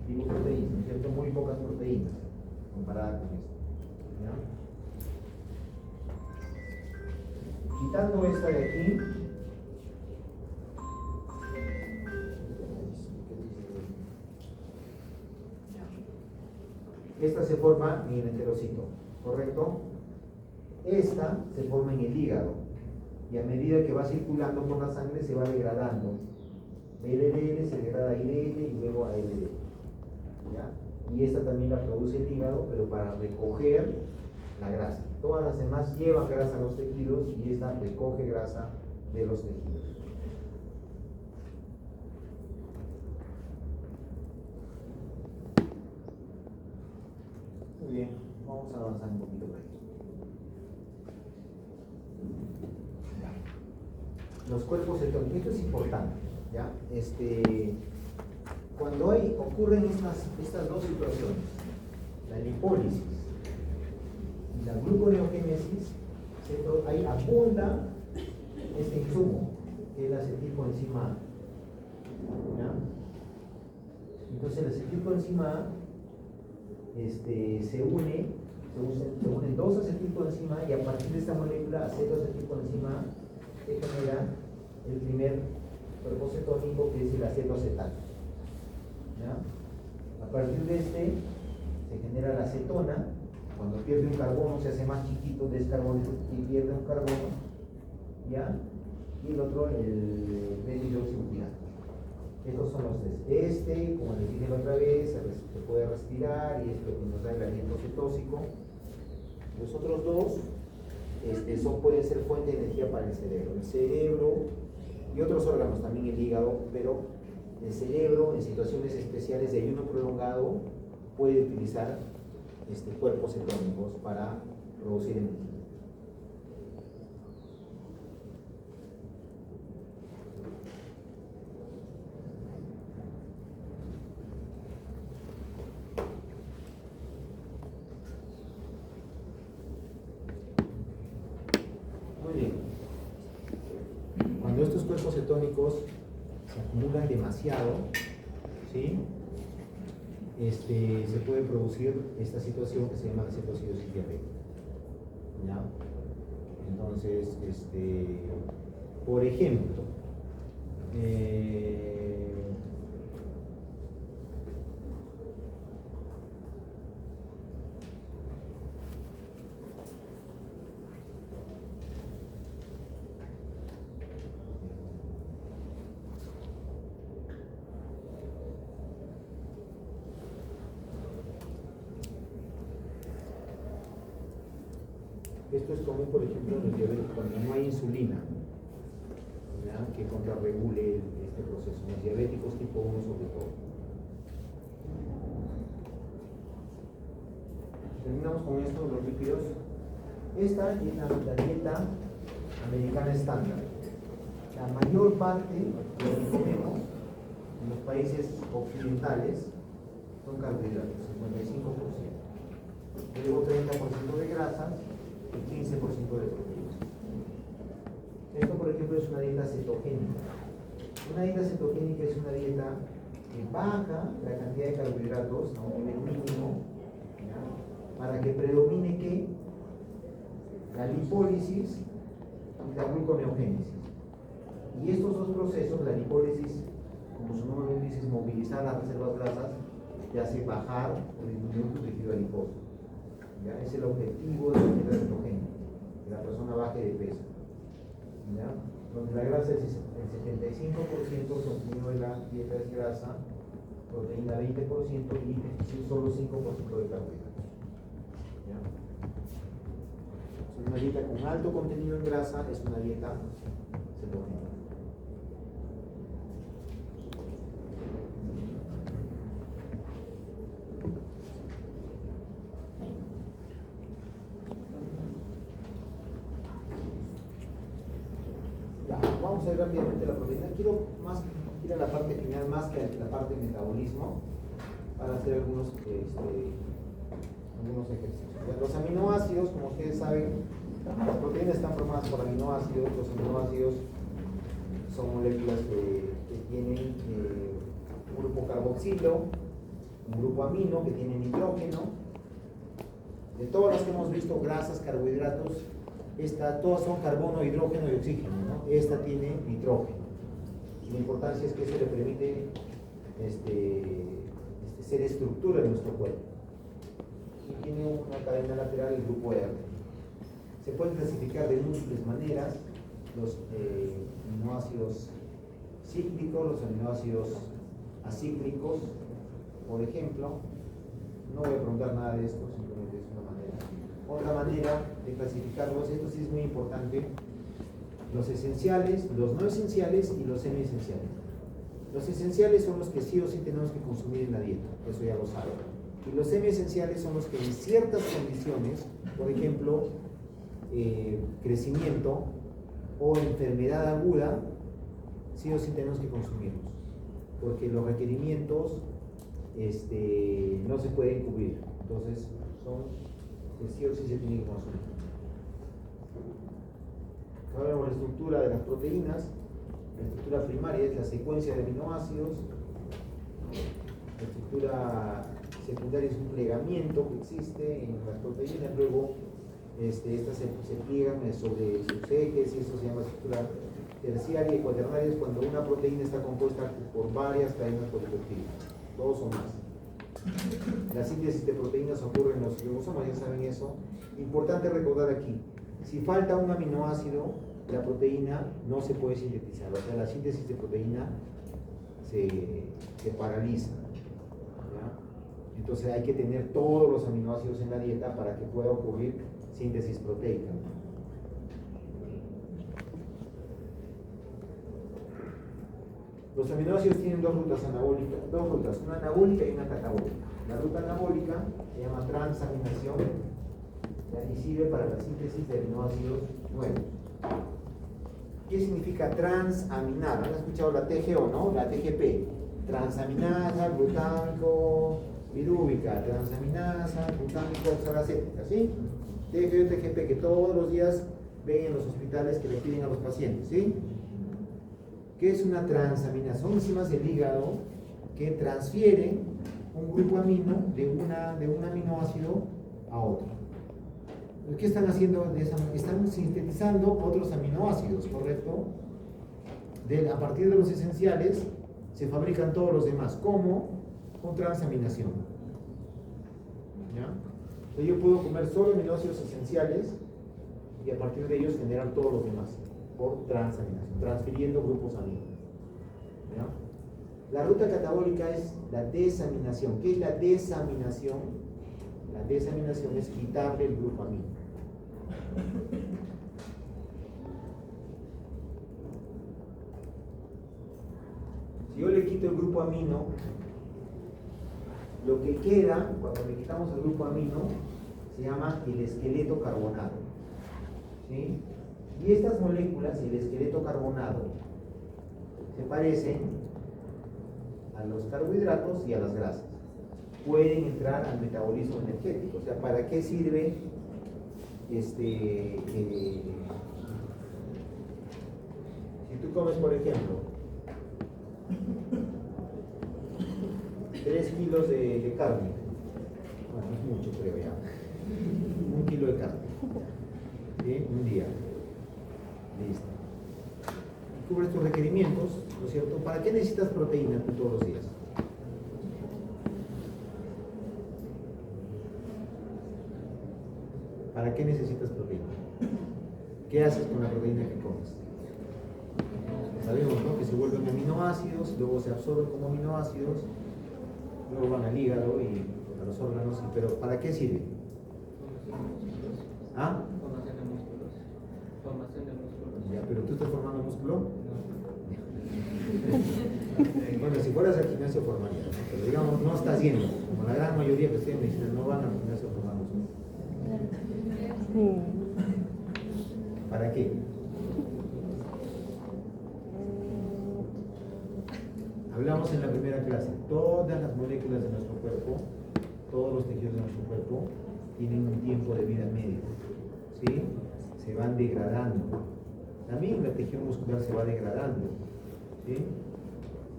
Speaker 1: lipoproteins, ¿no es cierto? Muy pocas proteínas comparada con esto. ¿Ya? Quitando esta de aquí, esta se forma en el enterocito, ¿correcto? Esta se forma en el hígado y a medida que va circulando por la sangre se va degradando. LDL se degrada a IDL y luego a LDL. ¿Ya? Y esta también la produce el hígado, pero para recoger la grasa. Todas las demás llevan grasa a los tejidos y esta recoge grasa de los tejidos. Muy bien, vamos a avanzar un poquito por aquí. Ya. Los cuerpos cetónicos, esto es importante, ¿ya? Cuando ocurren estas dos situaciones, la lipólisis y la gluconeogénesis, ahí abunda este insumo, que es el acetilcoenzima A. ¿Ya? Entonces el acetilcoenzima A se unen dos acetilcoenzima A y a partir de esta molécula acetoacetilcoenzima A se genera el primer cuerpo cetónico, que es el acetoacetato. ¿Ya? A partir de se genera la acetona. Cuando pierde un carbono se hace más chiquito, descarboniza y pierde un carbono, ¿ya? Y el otro, el beta-hidroxibutirato. Estos son los tres. Como les dije la otra vez, se puede respirar respirar y es lo que nos da el aliento cetósico. Los otros dos pueden ser fuente de energía para el cerebro. El cerebro y otros órganos, también el hígado, pero el cerebro en situaciones especiales de ayuno prolongado puede utilizar cuerpos cetónicos para producir energía. Muy bien. Cuando estos cuerpos cetónicos se acumulan demasiado, ¿sí? Se puede producir esta situación que se llama cetocidosis diabética. ¿Ya? Entonces, por ejemplo, esto es común, por ejemplo, en los diabéticos cuando no hay insulina, ¿ya? Que contrarregule este proceso. En los diabéticos tipo 1 sobre todo. Terminamos con esto, los lípidos. Esta es la dieta americana estándar. La mayor parte de lo que comemos en los países occidentales son carbohidratos, 55%. Luego 30% de grasas y 15% de proteínas. Esto, por ejemplo, es una dieta cetogénica. Una dieta cetogénica es una dieta que baja la cantidad de carbohidratos a un nivel mínimo, ¿ya? Para que predomine ¿qué? La lipólisis y la gluconeogénesis. Y estos dos procesos, la lipólisis, como su nombre dice, es movilizar las reservas grasas, te hace bajar o disminuir tu tejido adiposo. ¿Ya? Es el objetivo de la dieta cetogénica, que la persona baje de peso. ¿Ya? Donde la grasa es el 75% contenido de la dieta es grasa, proteína 20% y solo 5% de carbohidratos. ¿Ya? Una dieta con alto contenido en grasa es una dieta cetogénica. Vamos a ver rápidamente la proteína. Quiero ir a la parte final más que a la parte de metabolismo para hacer algunos ejercicios. Los aminoácidos, como ustedes saben, las proteínas están formadas por aminoácidos. Los aminoácidos son moléculas que tienen un grupo carboxilo, un grupo amino que tiene nitrógeno. De todas las que hemos visto, grasas, carbohidratos, todas son carbono, hidrógeno y oxígeno, ¿no? Esta tiene nitrógeno. Y la importancia es que eso le permite ser estructura de nuestro cuerpo. Y tiene una cadena lateral, el grupo R. Se pueden clasificar de múltiples maneras los aminoácidos cíclicos, los aminoácidos acíclicos, por ejemplo. No voy a preguntar nada de esto, simplemente es una manera. Otra manera de clasificarlos, esto sí es muy importante, los esenciales, los no esenciales y los semi-esenciales. Los esenciales son los que sí o sí tenemos que consumir en la dieta, eso ya lo saben. Y los semi-esenciales son los que en ciertas condiciones, por ejemplo, crecimiento o enfermedad aguda, sí o sí tenemos que consumirlos, porque los requerimientos no se pueden cubrir, entonces son que sí o sí se tienen que consumir. Ahora vemos la estructura de las proteínas. La estructura primaria es la secuencia de aminoácidos. La estructura secundaria es un plegamiento que existe en las proteínas. Luego estas se pliegan sobre sus ejes y eso se llama estructura terciaria y cuaternaria. Es cuando una proteína está compuesta por varias cadenas polipeptídicas, dos o más. La síntesis de proteínas ocurre en los ribosomas, ya saben eso. Importante recordar aquí, si falta un aminoácido, la proteína no se puede sintetizar, o sea, la síntesis de proteína se paraliza, ¿ya? Entonces hay que tener todos los aminoácidos en la dieta para que pueda ocurrir síntesis proteica. Los aminoácidos tienen dos rutas anabólicas, una anabólica y una catabólica. La ruta anabólica se llama transaminación y sirve para la síntesis de aminoácidos nuevos. ¿Qué significa transaminar? ¿Han escuchado la TGO, no? La TGP. Transaminasa, glutámico, pirúvica, transaminasa, glutámico, oxalacética, ¿sí? TGO, TGP, que todos los días ven en los hospitales que le piden a los pacientes, ¿sí? ¿Qué es una transaminasa? Son enzimas del hígado que transfieren un grupo amino de un aminoácido a otro. ¿Qué están haciendo? Están sintetizando otros aminoácidos, ¿correcto? A partir de los esenciales se fabrican todos los demás. ¿Cómo? Con transaminación. ¿Ya? Entonces yo puedo comer solo aminoácidos esenciales y a partir de ellos generar todos los demás por transaminación, transfiriendo grupos amino. ¿Ya? La ruta catabólica es la desaminación. ¿Qué es la desaminación? La desaminación es quitarle el grupo amino. Si yo le quito el grupo amino, lo que queda, cuando le quitamos el grupo amino, se llama el esqueleto carbonado. ¿Sí? Y estas moléculas, el esqueleto carbonado, se parecen a los carbohidratos y a las grasas. Pueden entrar al metabolismo energético. O sea, ¿para qué sirve si tú comes, por ejemplo, 3 kilos de carne? Bueno, es mucho, creo ya. 1 kilo de carne. ¿Sí? Un día. Listo. Cubre tus requerimientos, ¿no es cierto? ¿Para qué necesitas proteína tú todos los días? ¿Para qué necesitas proteína? ¿Qué haces con la proteína que comes? Sabemos, ¿no? Que se vuelven aminoácidos, luego se absorben como aminoácidos, luego van al hígado y a los órganos. Pero ¿para qué sirve? ¿Ah?
Speaker 3: Formación de músculos.
Speaker 1: Ya, pero tú estás formando músculo. Bueno, si fueras al gimnasio formaría, ¿no? Pero digamos, no estás yendo, como la gran mayoría que estudian medicina no van al gimnasio a formar músculo. ¿Para qué? Hablamos en la primera clase, todas las moléculas de nuestro cuerpo, todos los tejidos de nuestro cuerpo tienen un tiempo de vida medio, ¿sí? Se van degradando. También el tejido muscular se va degradando, ¿sí?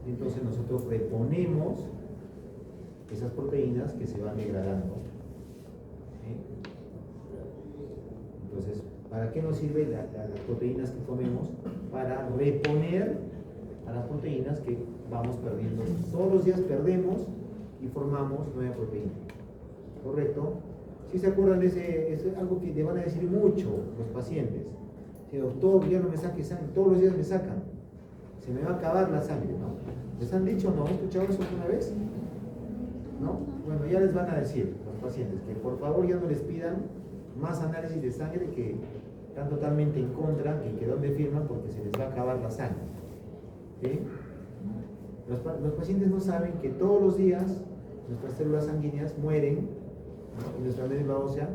Speaker 1: Entonces nosotros reponemos esas proteínas que se van degradando, ¿sí? Entonces, ¿para qué nos sirven las proteínas que comemos? Para reponer a las proteínas que vamos perdiendo. Todos los días perdemos y formamos nueva proteína. ¿Correcto? Si se acuerdan de es algo que le van a decir mucho los pacientes. Si doctor, ya no me saque sangre, todos los días me sacan. Se me va a acabar la sangre, ¿no? ¿Les han dicho o no? ¿Han escuchado eso alguna vez? ¿No? Bueno, ya les van a decir los pacientes que por favor ya no les pidan más análisis de sangre, que están totalmente en contra, que donde firman porque se les va a acabar la sangre. ¿Sí? Los pacientes no saben que todos los días nuestras células sanguíneas mueren, ¿no? Y nuestra médula ósea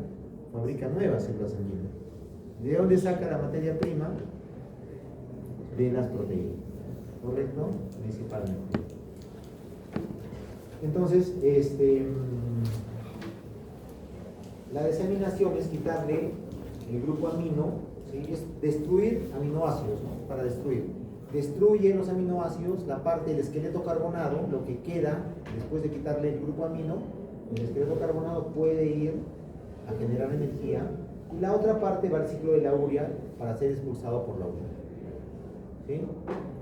Speaker 1: fabrica nuevas células sanguíneas. ¿De dónde saca la materia prima? De las proteínas. ¿Correcto? Principalmente. Entonces, la desaminación es quitarle el grupo amino, ¿sí? Es destruir aminoácidos, ¿no? Para destruir. Destruye los aminoácidos, la parte del esqueleto carbonado, lo que queda después de quitarle el grupo amino, el esqueleto carbonado puede ir a generar energía y la otra parte va al ciclo de la urea para ser expulsado por la urea. ¿Sí?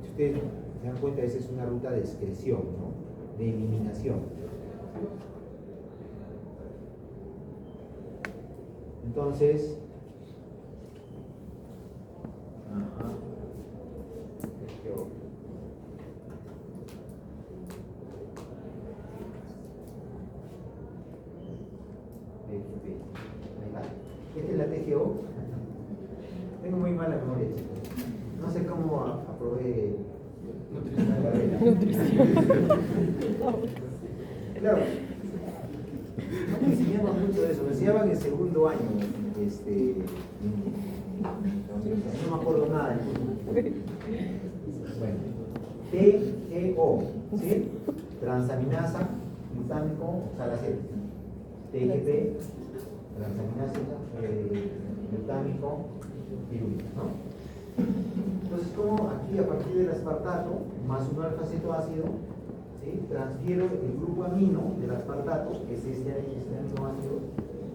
Speaker 1: Si ustedes se dan cuenta, esa es una ruta de excreción, ¿no? De eliminación. Entonces, TGP. Ahí va. Esta es la TGO. Tengo muy mala memoria, chicos. No sé cómo aprobé la carrera. Claro. No me enseñaban mucho de eso, me enseñaban en segundo año. No me acuerdo nada. Bueno, TGO, ¿sí? Transaminasa, glutámico, oxalaceta. TGP, transaminasa, glutámico, pirulina, ¿no? Entonces, como aquí a partir del aspartato más un alfa-cetoácido, ¿sí? Transfiero el grupo amino del aspartato, que es este aminoácido,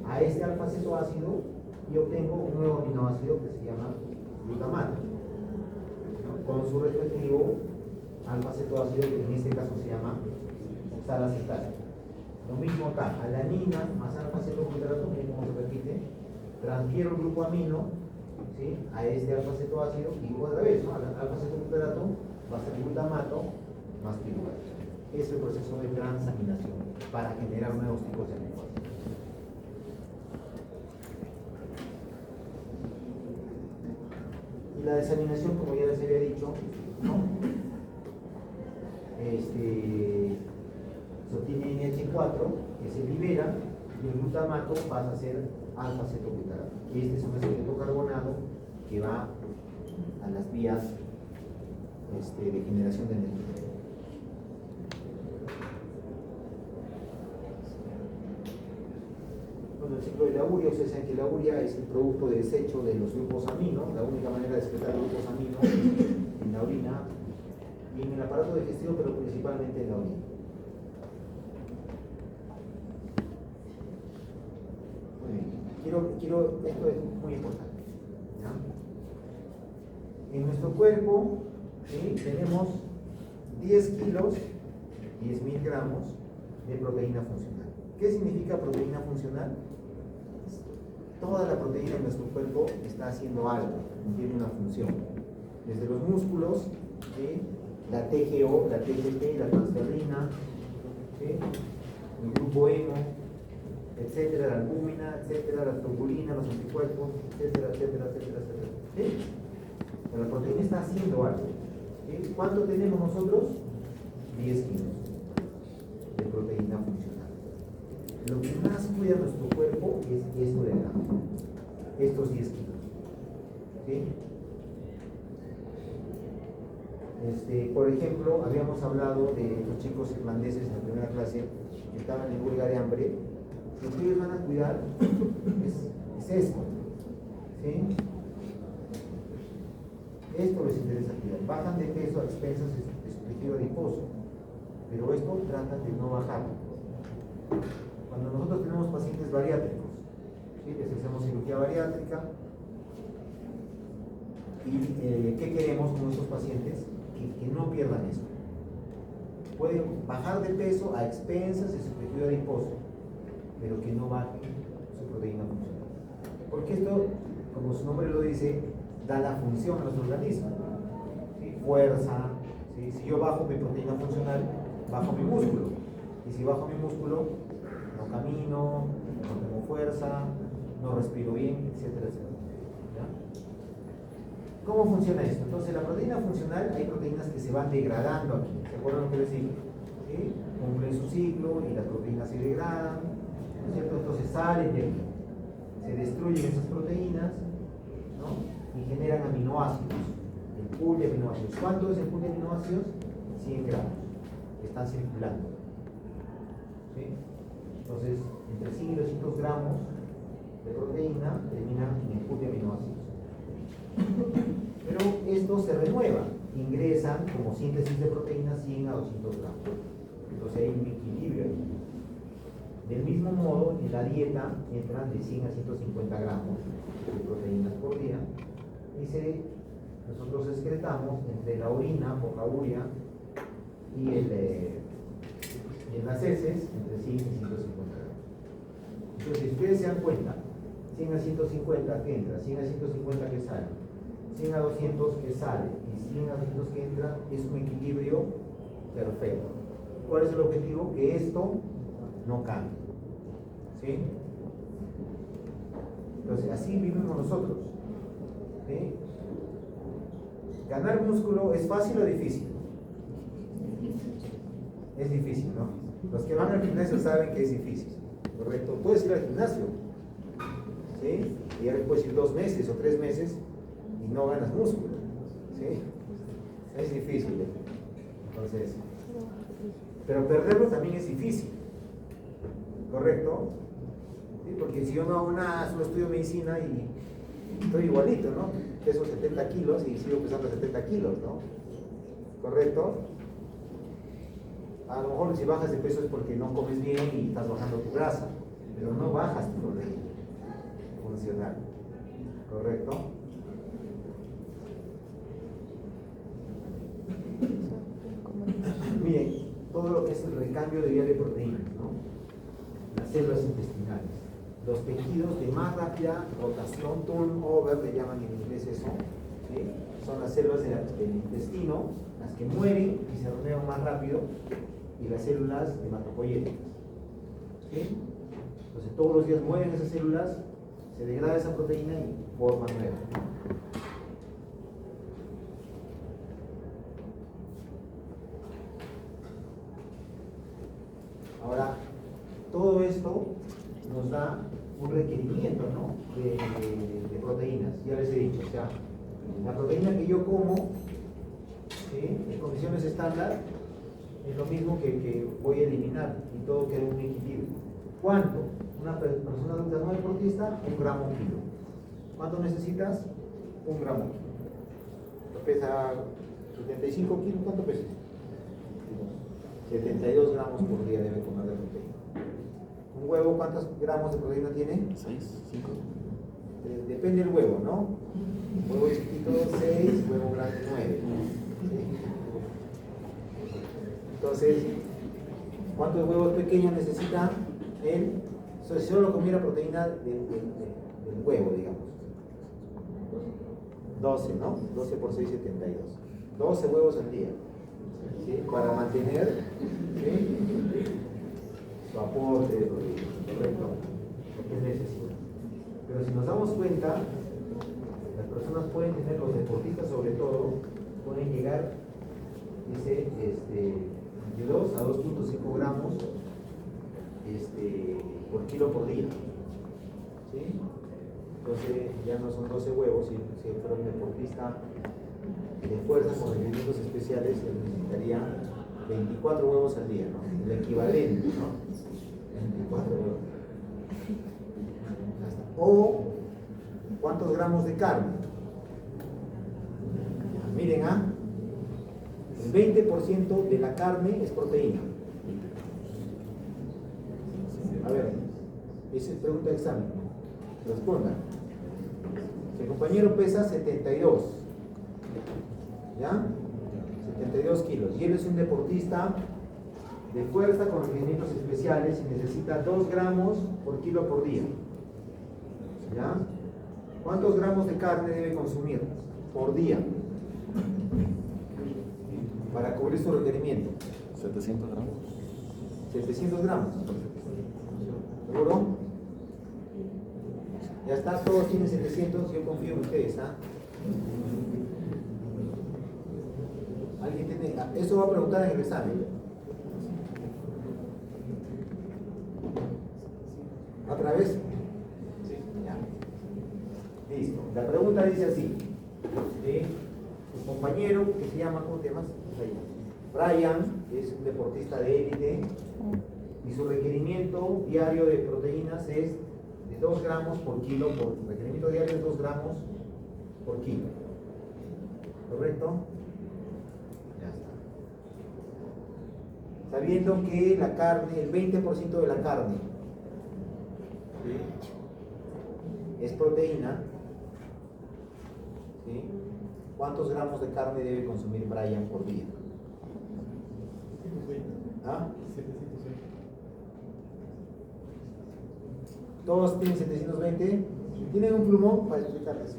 Speaker 1: a este alfa-cetoácido y obtengo un nuevo aminoácido que se llama glutamato, ¿no? Con su respectivo alfa-cetoácido, que en este caso se llama oxalacetate. Lo mismo acá, alanina más alfa-cetoglutarato, miren cómo se repite, transfiero el grupo amino, ¿sí? A este alfa-cetoácido y otra vez, ¿no? Alfa-cetoglutarato va a ser glutamato más pirulato. Es el proceso de transaminación para generar nuevos tipos de aminoácidos. Y la desaminación, como ya les había dicho, ¿no? Se obtiene NH4 que se libera y el glutamato pasa a ser alfa-cetoglutarato. Este es un acetilcarbonado que va a las vías de generación de energía. Bueno, el ciclo de la urea, ustedes saben que la urea es el producto de desecho de los grupos amino. La única manera de excretar grupos amino en la orina y en el aparato de digestivo, pero principalmente en la orina. Muy bien. Esto es muy importante, ¿ya? En nuestro cuerpo, ¿sí? Tenemos 10 kilos, 10.000 gramos de proteína funcional. ¿Qué significa proteína funcional? Toda la proteína en nuestro cuerpo está haciendo algo, tiene una función. Desde los músculos, ¿sí? La TGO, la TGP, la transferrina, ¿sí? El grupo hemo, etcétera, la albúmina, etcétera, la trombulina, los anticuerpos, etcétera, etcétera, etcétera, etcétera. ¿Sí? Pero la proteína está haciendo algo. ¿Sí? ¿Cuánto tenemos nosotros? 10 kilos de proteína funcional. Lo que más cuida nuestro cuerpo es esto de acá, estos 10 kilos. ¿Sí? Por ejemplo, habíamos hablado de los chicos irlandeses en la primera clase que estaban en huelga de hambre. Lo que ellos van a cuidar es esto, ¿sí? Esto les interesa cuidar. Bajan de peso a expensas de su tejido adiposo, pero esto tratan de no bajar. Cuando nosotros tenemos pacientes bariátricos, ¿sí? Les hacemos cirugía bariátrica y ¿qué queremos con estos pacientes? Que no pierdan esto. Pueden bajar de peso a expensas de su tejido adiposo, pero que no bajen su proteína funcional. Porque esto, como su nombre lo dice, da la función a nuestro organismo. ¿Sí? Fuerza, ¿sí? Si yo bajo mi proteína funcional, bajo mi músculo. Y si bajo mi músculo, no camino, no tengo fuerza, no respiro bien, etcétera, etcétera. ¿Ya? ¿Cómo funciona esto? Entonces, la proteína funcional, hay proteínas que se van degradando aquí. ¿Se acuerdan lo que les dije? ¿Sí? Cumplen su ciclo y las proteínas se degradan, ¿no es cierto? Entonces salen de aquí, se destruyen esas proteínas, ¿no? Y generan aminoácidos, el pool de aminoácidos. ¿Cuánto es el pool de aminoácidos? 100 gramos, están circulando. ¿Sí? Entonces, entre 100 y 200 gramos de proteína terminan en el pool de aminoácidos. Pero esto se renueva, ingresan como síntesis de proteínas 100 a 200 gramos. Entonces hay un equilibrio ahí. Del mismo modo, en la dieta entran de 100 a 150 gramos de proteínas por día y nosotros excretamos entre la orina por la urea y en las heces entre 100 y 150 gramos. Entonces, si ustedes se dan cuenta, 100 a 150 que entra, 100 a 150 que sale, 100 a 200 que sale y 100 a 200 que entra, es un equilibrio perfecto. ¿Cuál es el objetivo? Que esto no cambie. ¿Sí? Entonces, así vivimos nosotros. ¿Sí? ¿Ganar músculo es fácil o difícil? Es difícil, ¿no? Los que van al gimnasio saben que es difícil, ¿correcto? Puedes ir al gimnasio, ¿sí? Y ya puedes ir 2 meses o 3 meses y no ganas músculo, ¿sí? Es difícil, ¿eh? Entonces, pero perderlo también es difícil, ¿correcto? ¿Sí? Porque si yo no hago nada, solo estudio medicina y estoy igualito, ¿no? Peso 70 kilos y sigo pesando 70 kilos, ¿no? ¿Correcto? A lo mejor si bajas de peso es porque no comes bien y estás bajando tu grasa, pero no bajas tu proteína funcional, ¿correcto? Miren, todo lo que es el recambio de vía de proteínas, ¿no? Las células intestinales, los tejidos de más rápida rotación, turnover, le llaman en inglés eso, ¿sí? Son las células del intestino, las que mueren y se renuevan más rápido, y las células hematopoyéticas, ¿sí? Entonces todos los días mueren esas células, se degrada esa proteína y forma nueva. Ahora, todo esto nos da un requerimiento, ¿no? de proteínas, ya les he dicho, o sea, la proteína que yo como, ¿sí? En condiciones estándar, es lo mismo que voy a eliminar y todo queda en un equilibrio. ¿Cuánto? Una persona adulta no deportista, 1 gramo kilo. ¿Cuánto necesitas? 1 gramo kilo. Pesa 75 kilos, ¿cuánto pesa? 72 gramos por día debe comer de proteína. ¿Un huevo cuántos gramos de proteína tiene?
Speaker 3: 6, 5.
Speaker 1: Depende del huevo, ¿no? Huevo chiquito 6, huevo grande 9. Entonces, ¿cuántos huevos pequeños necesita él? Si solo comiera proteína del huevo, digamos. 12, ¿no? 12 por 6, 72. 12 huevos al día. ¿Sí? Para mantener, ¿sí? Su aporte de proteína, ¿correcto? Lo que es necesario. Pero si nos damos cuenta, las personas pueden tener, los deportistas sobre todo, pueden llegar, dice, de 2 a 2.5 gramos por kilo por día. ¿Sí? Entonces ya no son 12 huevos, si fuera un deportista de fuerza con requerimientos especiales, se necesitaría 24 huevos al día, ¿no? El equivalente, ¿no? 24 huevos. O ¿cuántos gramos de carne? Miren, el 20% de la carne es proteína. A ver, esa es pregunta de examen. Respondan. El compañero pesa 72. ¿Ya? 72 kilos. Y él es un deportista de fuerza con requerimientos especiales y necesita 2 gramos por kilo por día. ¿Ya? ¿Cuántos gramos de carne debe consumir por día para cubrir su requerimiento?
Speaker 3: 700 gramos.
Speaker 1: 700 gramos. ¿Seguro? Ya está, todos tienen 700, yo confío en ustedes, ¿ah? ¿Alguien tiene? Eso va a preguntar en el examen. ¿Otra vez? Sí. Ya. Listo. La pregunta dice así. ¿Sí? Tu compañero, que se llama, ¿cómo te llamas? Brian, es un deportista de élite, y su requerimiento diario de proteínas es de 2 gramos por kilo, requerimiento diario es 2 gramos por kilo. ¿Correcto? Ya está. Sabiendo que la carne, el 20% de la carne, ¿sí?, es proteína, ¿sí? ¿Cuántos gramos de carne debe consumir Brian por día?
Speaker 2: 720.
Speaker 1: ¿Ah?
Speaker 2: 720.
Speaker 1: ¿Todos tienen 720? ¿Tienen un plumón para explicarles?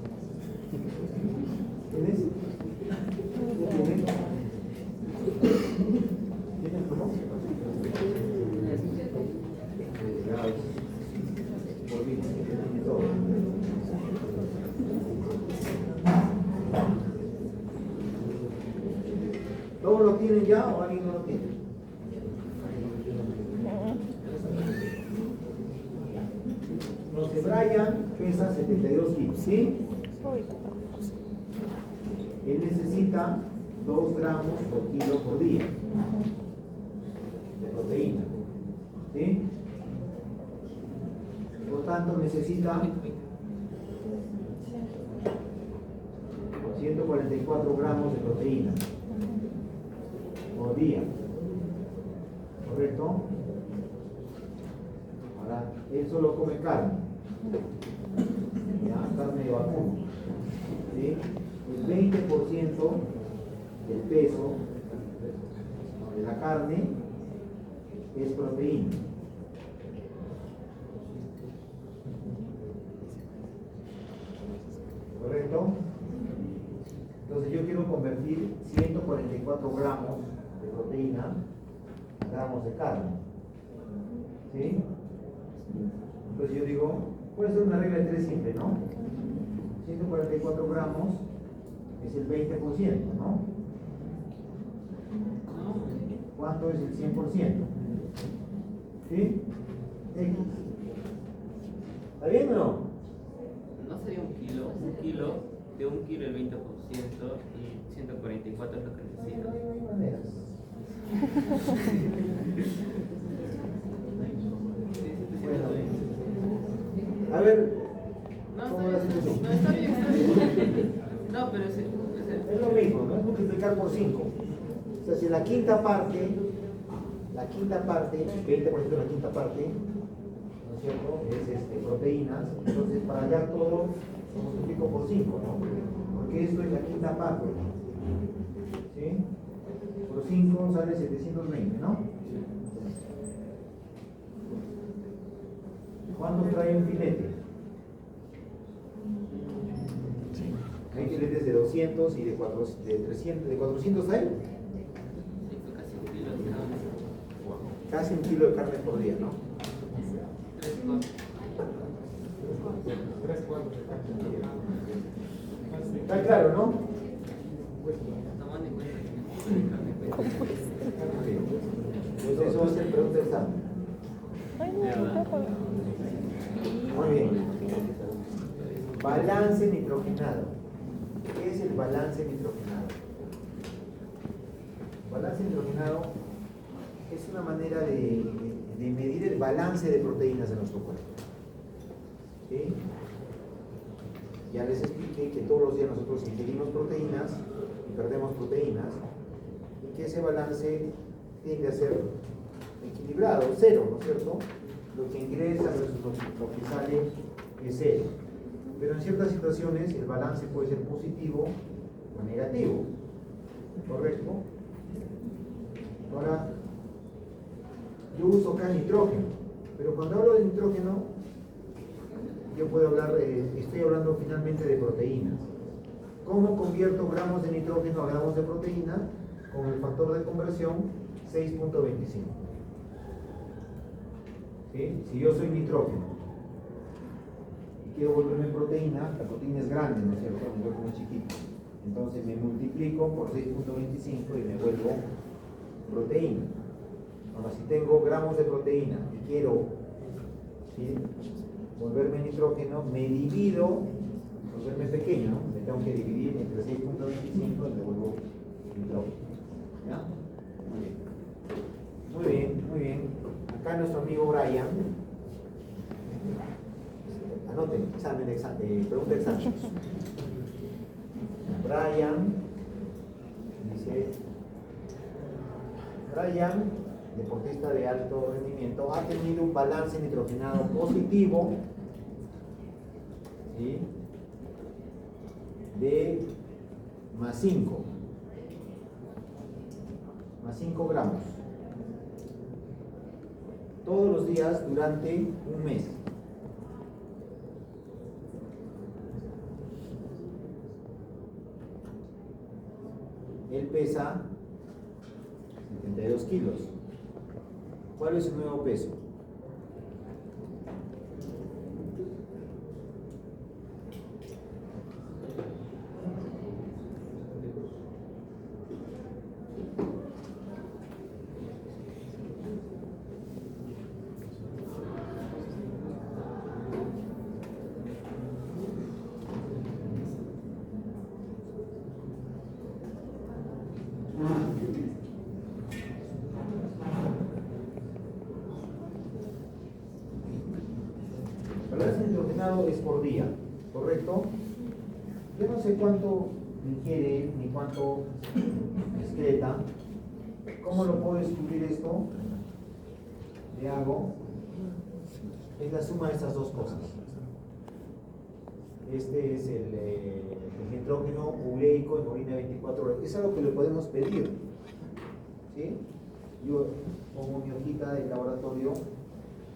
Speaker 1: ¿Tienes? ¿Tienen? ¿Tienen plumón? Por mí, todo. ya o alguien no lo tiene? Entonces Brian pesa 72 kilos, ¿sí? Él necesita 2 gramos por kilo por día de proteína, ¿sí? Por lo tanto necesita 144 gramos de proteína por día, ¿correcto? Ahora, él solo come carne, ¿ya? Carne de vacuno, ¿sí? El 20% del peso de la carne es proteína. ¿Correcto? Entonces yo quiero convertir 144 gramos de proteína a gramos de carne. ¿Sí? Entonces yo digo, puede ser una regla de 3 simple, ¿no? 144 gramos es el 20%, ¿no? ¿Cuánto es el 100%? ¿Sí? X. ¿Está bien o no?
Speaker 4: ¿No sería un kilo de un kilo el 20% y 144 es lo que necesito?
Speaker 1: No hay maneras. Bueno, a ver,
Speaker 4: No,
Speaker 1: ¿cómo lo haces tú?
Speaker 4: no, está bien, está bien. No, pero
Speaker 1: Es lo mismo, ¿no? Es multiplicar por 5. O sea, si la quinta parte, 20% de la quinta parte, ¿no es cierto? Es proteínas, entonces para hallar todo lo multiplico por 5, ¿no? Porque esto es la quinta parte, ¿sí? Por 5 sale 720, ¿no? ¿Cuánto trae un filete? Hay filetes de 200 y de 400, de 300, ¿de 400 hay?
Speaker 4: casi un kilo de carne.
Speaker 1: Casi 1 kilo de carne por día, ¿no?
Speaker 2: 3 cuartos de carne.
Speaker 1: Está claro, ¿no?
Speaker 4: Tomando en cuenta que carne
Speaker 1: Entonces eso va a ser pregunta de examen. Muy bien. Balance nitrogenado. ¿Qué es el balance nitrogenado? Balance nitrogenado es una manera de medir el balance de proteínas de nuestro cuerpo. ¿Sí? Ya les expliqué que todos los días nosotros ingerimos proteínas y perdemos proteínas y que ese balance tiende a ser equilibrado, cero, ¿no es cierto? Lo que ingresa versus lo que sale es cero. Pero en ciertas situaciones el balance puede ser positivo o negativo, ¿correcto? Ahora, yo uso acá nitrógeno, pero cuando hablo de nitrógeno, yo puedo hablar, estoy hablando finalmente de proteínas. ¿Cómo convierto gramos de nitrógeno a gramos de proteína? Con el factor de conversión 6.25. ¿Sí? Si yo soy nitrógeno y quiero volverme proteína, la proteína es grande, ¿no es cierto? Me vuelvo muy chiquito. Entonces me multiplico por 6.25 y me vuelvo proteína. Ahora, si tengo gramos de proteína y quiero, ¿sí?, volverme nitrógeno, me divido, volverme pequeño, ¿no? Me tengo que dividir entre 6.25 y me vuelvo nitrógeno. ¿Ya? Muy bien, muy bien. Acá nuestro amigo Brian, anoten, pregunta de examen. Brian dice, Brian, deportista de alto rendimiento, ha tenido un balance nitrogenado positivo, ¿sí?, de más 5 gramos todos los días durante un mes. Él pesa 72 kilos. ¿Cuál es su nuevo peso? balance nitrogenado es por día, ¿correcto? Yo no sé cuánto ingiere ni cuánto excreta. ¿Cómo lo puedo descubrir esto? Le hago, es la suma de estas dos cosas. Este es el nitrógeno ureico en orina de 24 horas. Es algo que le podemos pedir. ¿Sí? Yo pongo mi hojita del laboratorio,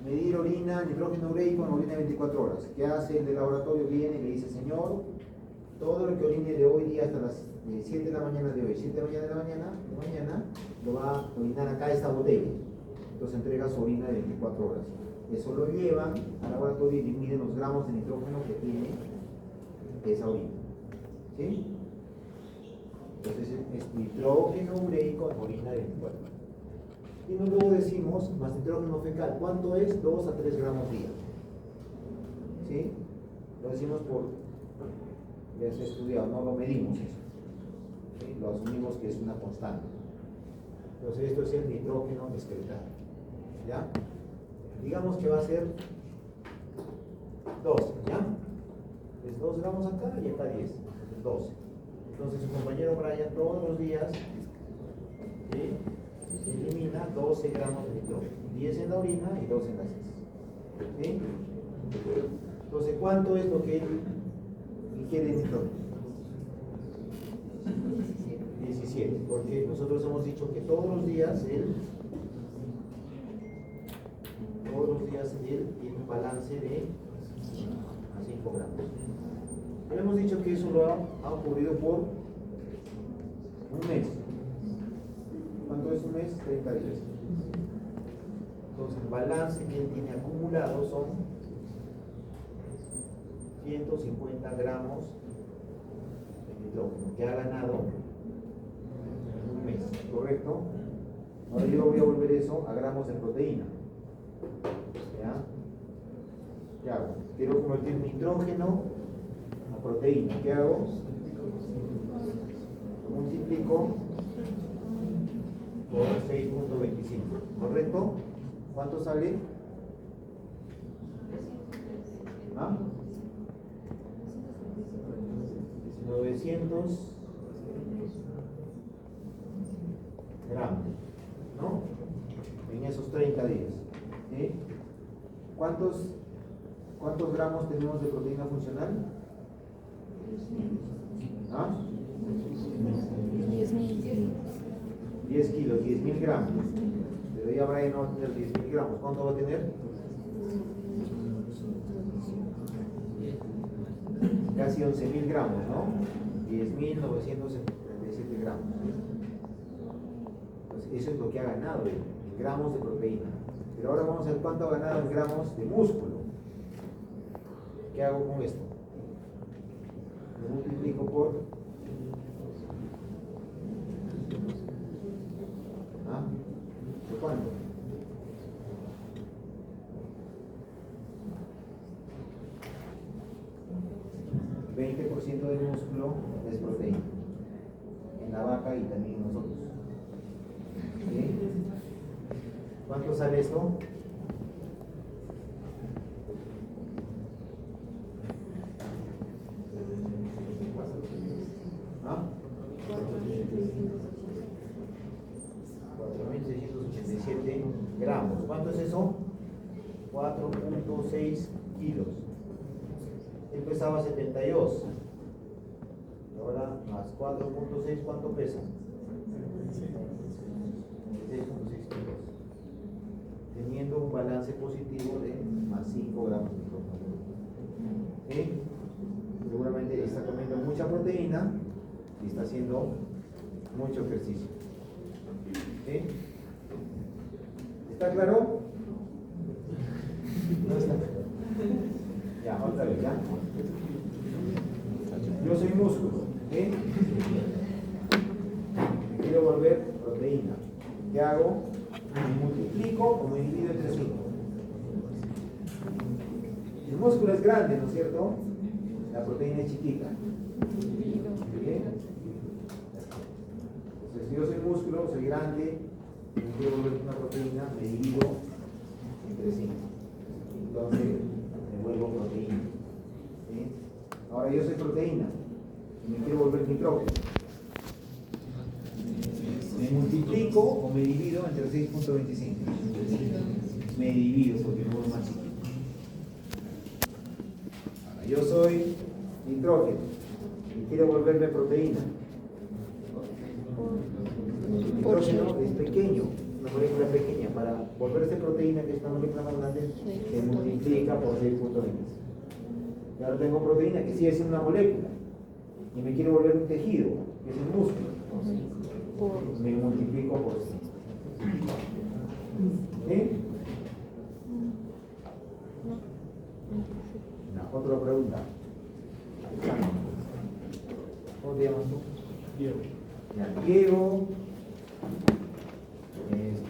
Speaker 1: medir orina, nitrógeno ureico en orina de 24 horas. ¿Qué hace el del laboratorio? Viene y le dice, señor, todo lo que orine de hoy día hasta las 7 de la mañana de hoy, 7 de la mañana, lo va a orinar acá esta botella. Entonces entrega su orina de 24 horas. Eso lo llevan al laboratorio y miden los gramos de nitrógeno que tiene esa orina. ¿Sí? Entonces es nitrógeno ureico en orina de 24 horas. Y luego decimos, más nitrógeno fecal, ¿cuánto es? 2 a 3 gramos día. ¿Sí? Lo decimos por, ya se ha estudiado, no lo medimos eso. ¿Sí? Lo asumimos que es una constante. Entonces esto es el nitrógeno excretado. ¿Ya? Digamos que va a ser 2, ¿ya? Es 2 gramos acá y acá 10, 12. Entonces su compañero Brian todos los días, ¿sí?, elimina 12 gramos de nitrógeno, 10 en la orina y 2 en las heces. ¿Sí? Entonces, ¿cuánto es lo que él ingiere de nitrógeno? 17, porque nosotros hemos dicho que todos los días él tiene un balance de 5 gramos. Ya hemos dicho que eso lo ha ocurrido por un mes. ¿Cuánto es un mes? 30 días. Entonces el balance que él tiene acumulado son 150 gramos de nitrógeno que ha ganado en un mes, ¿correcto? Ahora yo voy a volver eso a gramos de proteína. ¿Ya? ¿Qué hago? Quiero convertir nitrógeno a proteína. ¿Qué hago? Lo multiplico por 6.25. ¿Correcto? ¿Cuánto sale? ¿Ah? 900 gramos, ¿no? En esos 30 días. ¿Sí? ¿Cuántos gramos tenemos de proteína funcional? ¿Ah? 10 kilos, 10.000 gramos. Pero ya Brian no va a tener 10.000 gramos. ¿Cuánto va a tener? Casi 11.000 gramos, ¿no? 10.937 gramos. Entonces, eso es lo que ha ganado en gramos de proteína. Pero ahora vamos a ver cuánto ha ganado en gramos de músculo. ¿Qué hago con esto? Lo multiplico por... ¿Ah? ¿De cuánto? $20 del músculo es proteína. En la vaca y también en nosotros. ¿Sí? ¿Cuánto sale esto? ¿Ah? 4.687 gramos. ¿Cuánto es eso? 4.6 kilos. Él pesaba 72. Ahora más 4.6, ¿cuánto pesa? 6.6 kilos. Teniendo un balance positivo de más 5 gramos de proteína. ¿Sí? Seguramente está comiendo mucha proteína y está haciendo mucho ejercicio. ¿Sí? ¿Está claro? No está claro. Ya, otra vez, ya. Yo soy músculo, ¿sí? Quiero volver proteína. ¿Qué hago? Me multiplico o me divido entre 5. El músculo es grande, ¿no es cierto? La proteína es chiquita. ¿Sí? Entonces, si yo soy músculo, soy grande, y quiero volver una proteína, me divido entre 5. Entonces, me vuelvo vuelvo proteína. ¿Sí? Ahora yo soy proteína y me quiero volver nitrógeno. ¿Me multiplico o me divido entre 6.25? Me divido porque no es más chiquito. Ahora, yo soy nitrógeno y quiero volverme proteína. El nitrógeno es pequeño, una molécula pequeña. Para volverse proteína, que es una molécula más grande, se multiplica por 6.20. Y ahora tengo proteína, que sigue siendo una molécula. Y me quiero volver un tejido, que es un músculo. Me multiplico por 6. ¿Sí? Otra pregunta. ¿Cómo te llamas tú?
Speaker 2: Diego.
Speaker 1: Ya, Diego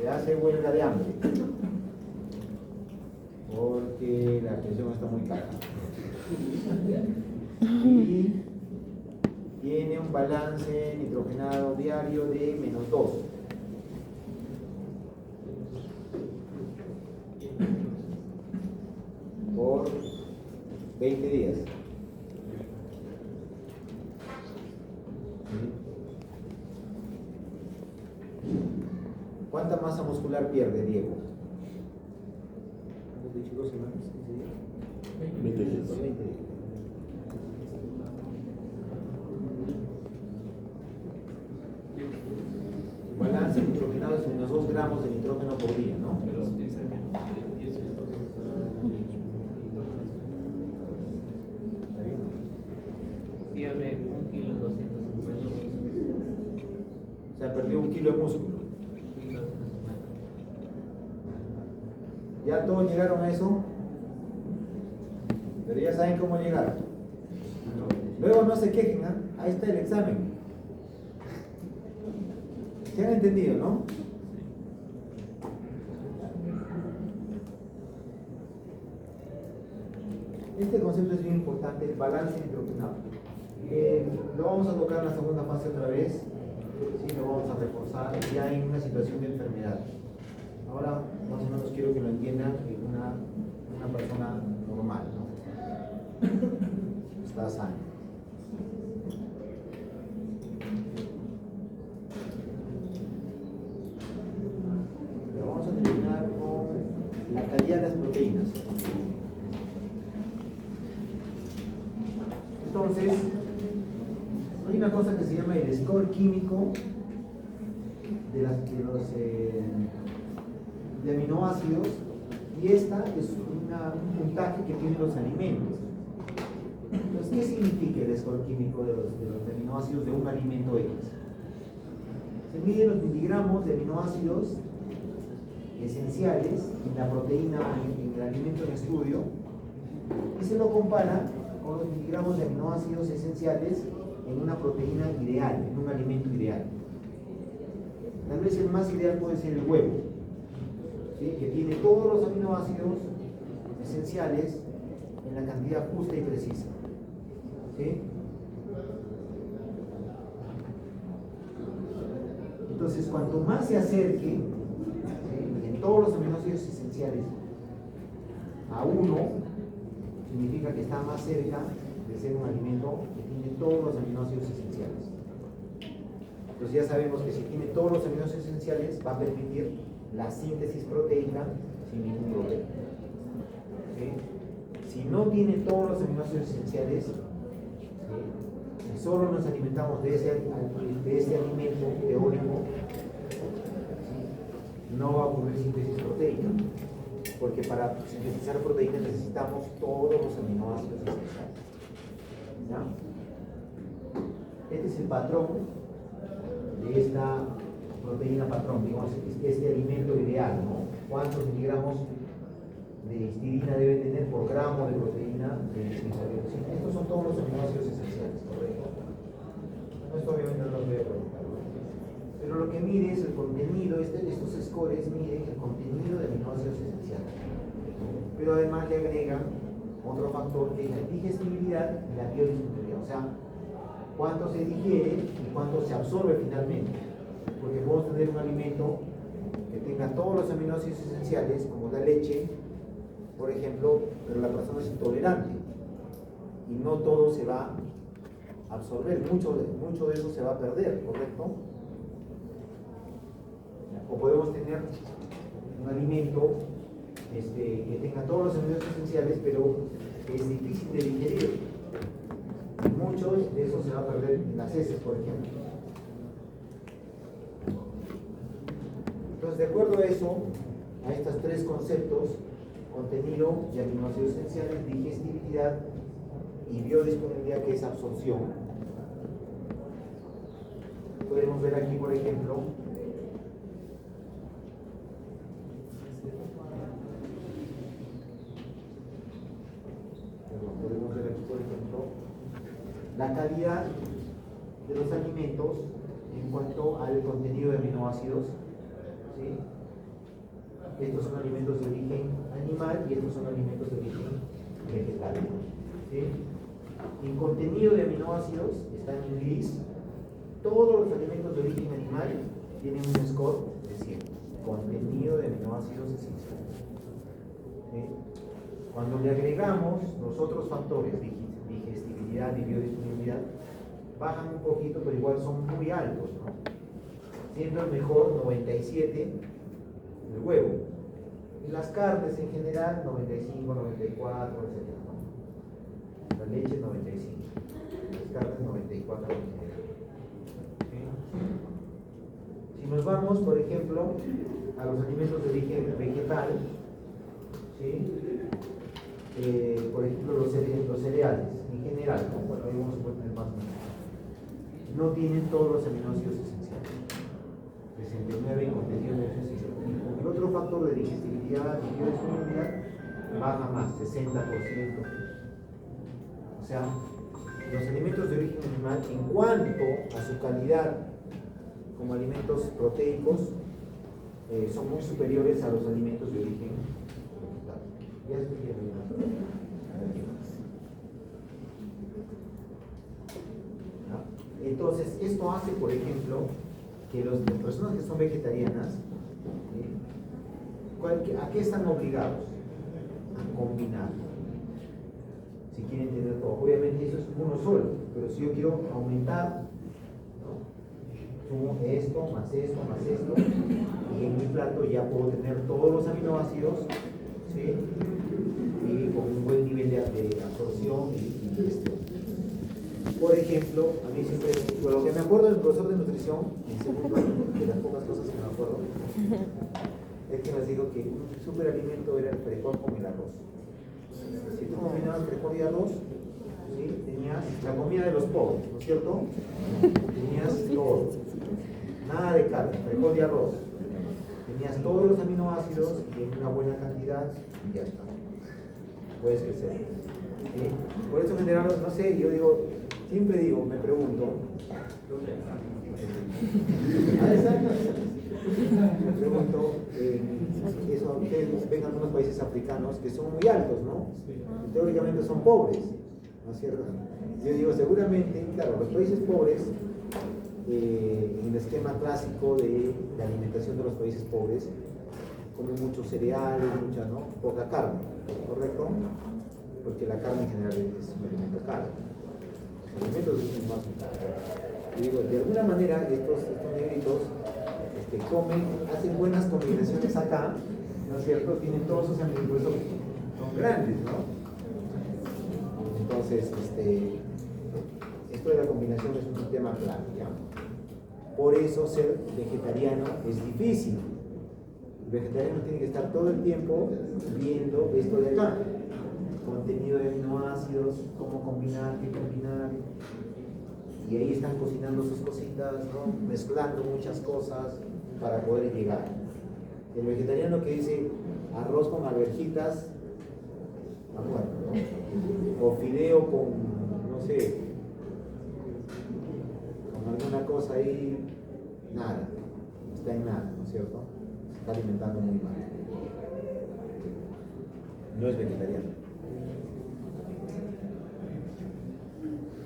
Speaker 1: hace huelga de hambre porque la presión está muy cara y tiene un balance nitrogenado diario de -2. Por 20 días. ¿Cuánta masa muscular pierde Diego? ¿Hemos dicho 2 semanas?
Speaker 3: 20 días.
Speaker 1: 20 días. El balance nitrogenado es unos 2 gramos de nitrógeno por día, ¿no?
Speaker 2: Pero se utiliza menos de 10 minutos.
Speaker 1: ¿Está bien?
Speaker 4: Pierde 1 kilo 250.
Speaker 1: O sea, perdió 1 kilo de músculo. ¿Ya todos llegaron a eso? Pero ya saben cómo llegar. Luego no se quejen, ¿eh? Ahí está el examen. ¿Se han entendido, no? Este concepto es bien importante, el balance nitrogenado. Lo vamos a tocar en la segunda fase otra vez. Sí, lo vamos a reforzar ya en una situación de enfermedad. Ahora, más o menos quiero que lo entiendan en una persona normal, ¿no? Está sana. Pero vamos a terminar con la calidad de las proteínas. Entonces, hay una cosa que se llama el score químico de los de aminoácidos, y esta es un puntaje que tienen los alimentos. Entonces, ¿qué significa el score químico de los aminoácidos de un alimento X? Se miden los miligramos de aminoácidos esenciales en la proteína, en el alimento en estudio, y se lo compara con los miligramos de aminoácidos esenciales en una proteína ideal, en un alimento ideal. Tal vez el más ideal puede ser el huevo, ¿sí? Que tiene todos los aminoácidos esenciales en la cantidad justa y precisa. ¿Sí? Entonces, cuanto más se acerque, ¿sí?, en todos los aminoácidos esenciales a 1, significa que está más cerca de ser un alimento que tiene todos los aminoácidos esenciales. Entonces ya sabemos que si tiene todos los aminoácidos esenciales va a permitir la síntesis proteica sin ningún problema. ¿Sí? Si no tiene todos los aminoácidos esenciales, ¿sí?, si solo nos alimentamos de este alimento teórico, ¿sí?, no va a ocurrir síntesis proteica, porque para sintetizar proteínas necesitamos todos los aminoácidos esenciales. ¿Ya? Este es el patrón de esta proteína patrón, digamos, este alimento ideal, ¿no? ¿Cuántos miligramos de histidina debe tener por gramo de proteína de isómero? Sí, estos son todos los aminoácidos esenciales, ¿correcto? Esto obviamente no lo voy a preguntar, ¿no? Pero lo que mide es el contenido, estos scores miden el contenido de aminoácidos esenciales. Pero además le agregan otro factor que es la digestibilidad y la biodisponibilidad, o sea, cuánto se digiere y cuánto se absorbe finalmente. Porque podemos tener un alimento que tenga todos los aminoácidos esenciales, como la leche, por ejemplo, pero la persona es intolerante y no todo se va a absorber, mucho de eso se va a perder, ¿correcto? O podemos tener un alimento que tenga todos los elementos esenciales, pero que es difícil de digerir. Muchos de eso se va a perder en las heces, por ejemplo. Entonces, de acuerdo a eso, a estos tres conceptos, contenido y aminoácidos esenciales, digestibilidad y biodisponibilidad, que es absorción, podemos ver aquí, por ejemplo, la calidad de los alimentos en cuanto al contenido de aminoácidos, ¿sí? Estos son alimentos de origen animal y estos son alimentos de origen vegetal, ¿sí? En contenido de aminoácidos está en gris. Todos los alimentos de origen animal tienen un score de 100. Contenido de aminoácidos esenciales, ¿sí? Cuando le agregamos los otros factores, digestibilidad y biodisponibilidad, bajan un poquito, pero igual son muy altos, ¿no? Siendo el mejor 97 el huevo. Y las carnes en general 95, 94, etc., ¿no? La leche 95, las carnes 94 en general. ¿Sí? Si nos vamos, por ejemplo, a los alimentos de origen vegetal, ¿sí? Por ejemplo, los cereales en general, ¿no? Bueno, ahí vamos a poner más o menos. No tienen todos los aminoácidos esenciales. 69 en contenido de esenciales. El otro factor de digestibilidad y biodisponibilidad baja más, 60%. O sea, los alimentos de origen animal, en cuanto a su calidad como alimentos proteicos, son muy superiores a los alimentos de origen vegetal. Ya estoy terminando. Entonces, esto hace, por ejemplo, que las personas que son vegetarianas, ¿a qué están obligados? A combinar. Si quieren tener todo. Obviamente eso es uno solo, pero si yo quiero aumentar, ¿no? Sumo esto, más esto, más esto, y en mi plato ya puedo tener todos los aminoácidos, ¿sí? Y con un buen nivel de absorción y digestión. Por ejemplo, a mí siempre, por lo que me acuerdo del profesor de nutrición, en segundo año, de las pocas cosas que me acuerdo, es que nos dijo que un superalimento era el frijol con el arroz. Si tú combinabas frijol y arroz, ¿sí? Tenías la comida de los pobres, ¿no es cierto? Tenías todo, nada de carne, frijol y arroz. Tenías todos los aminoácidos y en una buena cantidad y ya está. Puedes crecer. ¿Sí? Por eso en general, no sé, yo digo, siempre digo, me pregunto, me pregunto, eso, ustedes ven algunos países africanos que son muy altos, ¿no? Teóricamente son pobres, ¿no es cierto? Yo digo, seguramente, claro, los países pobres, en el esquema clásico de la alimentación de los países pobres, comen muchos cereales, mucha, ¿no? Poca carne, ¿correcto? Porque la carne en general es un alimento caro. Los alimentos es más caro. Y digo, de alguna manera estos negritos comen, hacen buenas combinaciones acá, ¿no es cierto? Tienen todos sus aminoácidos, son grandes, ¿no? Entonces, esto de la combinación es un tema clave, ¿ya? Por eso ser vegetariano es difícil. El vegetariano tiene que estar todo el tiempo viendo esto de acá. Contenido de aminoácidos, cómo combinar, qué combinar. Y ahí están cocinando sus cositas, ¿no? Mezclando muchas cosas para poder llegar. El vegetariano que dice arroz con alverjitas, bueno, ¿no? O fideo con, no sé, con alguna cosa ahí, nada, está en nada, ¿no es cierto? Se está alimentando muy mal. No es vegetariano.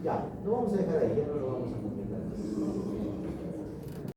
Speaker 1: Ya, lo vamos a dejar ahí, ya no lo vamos a completar.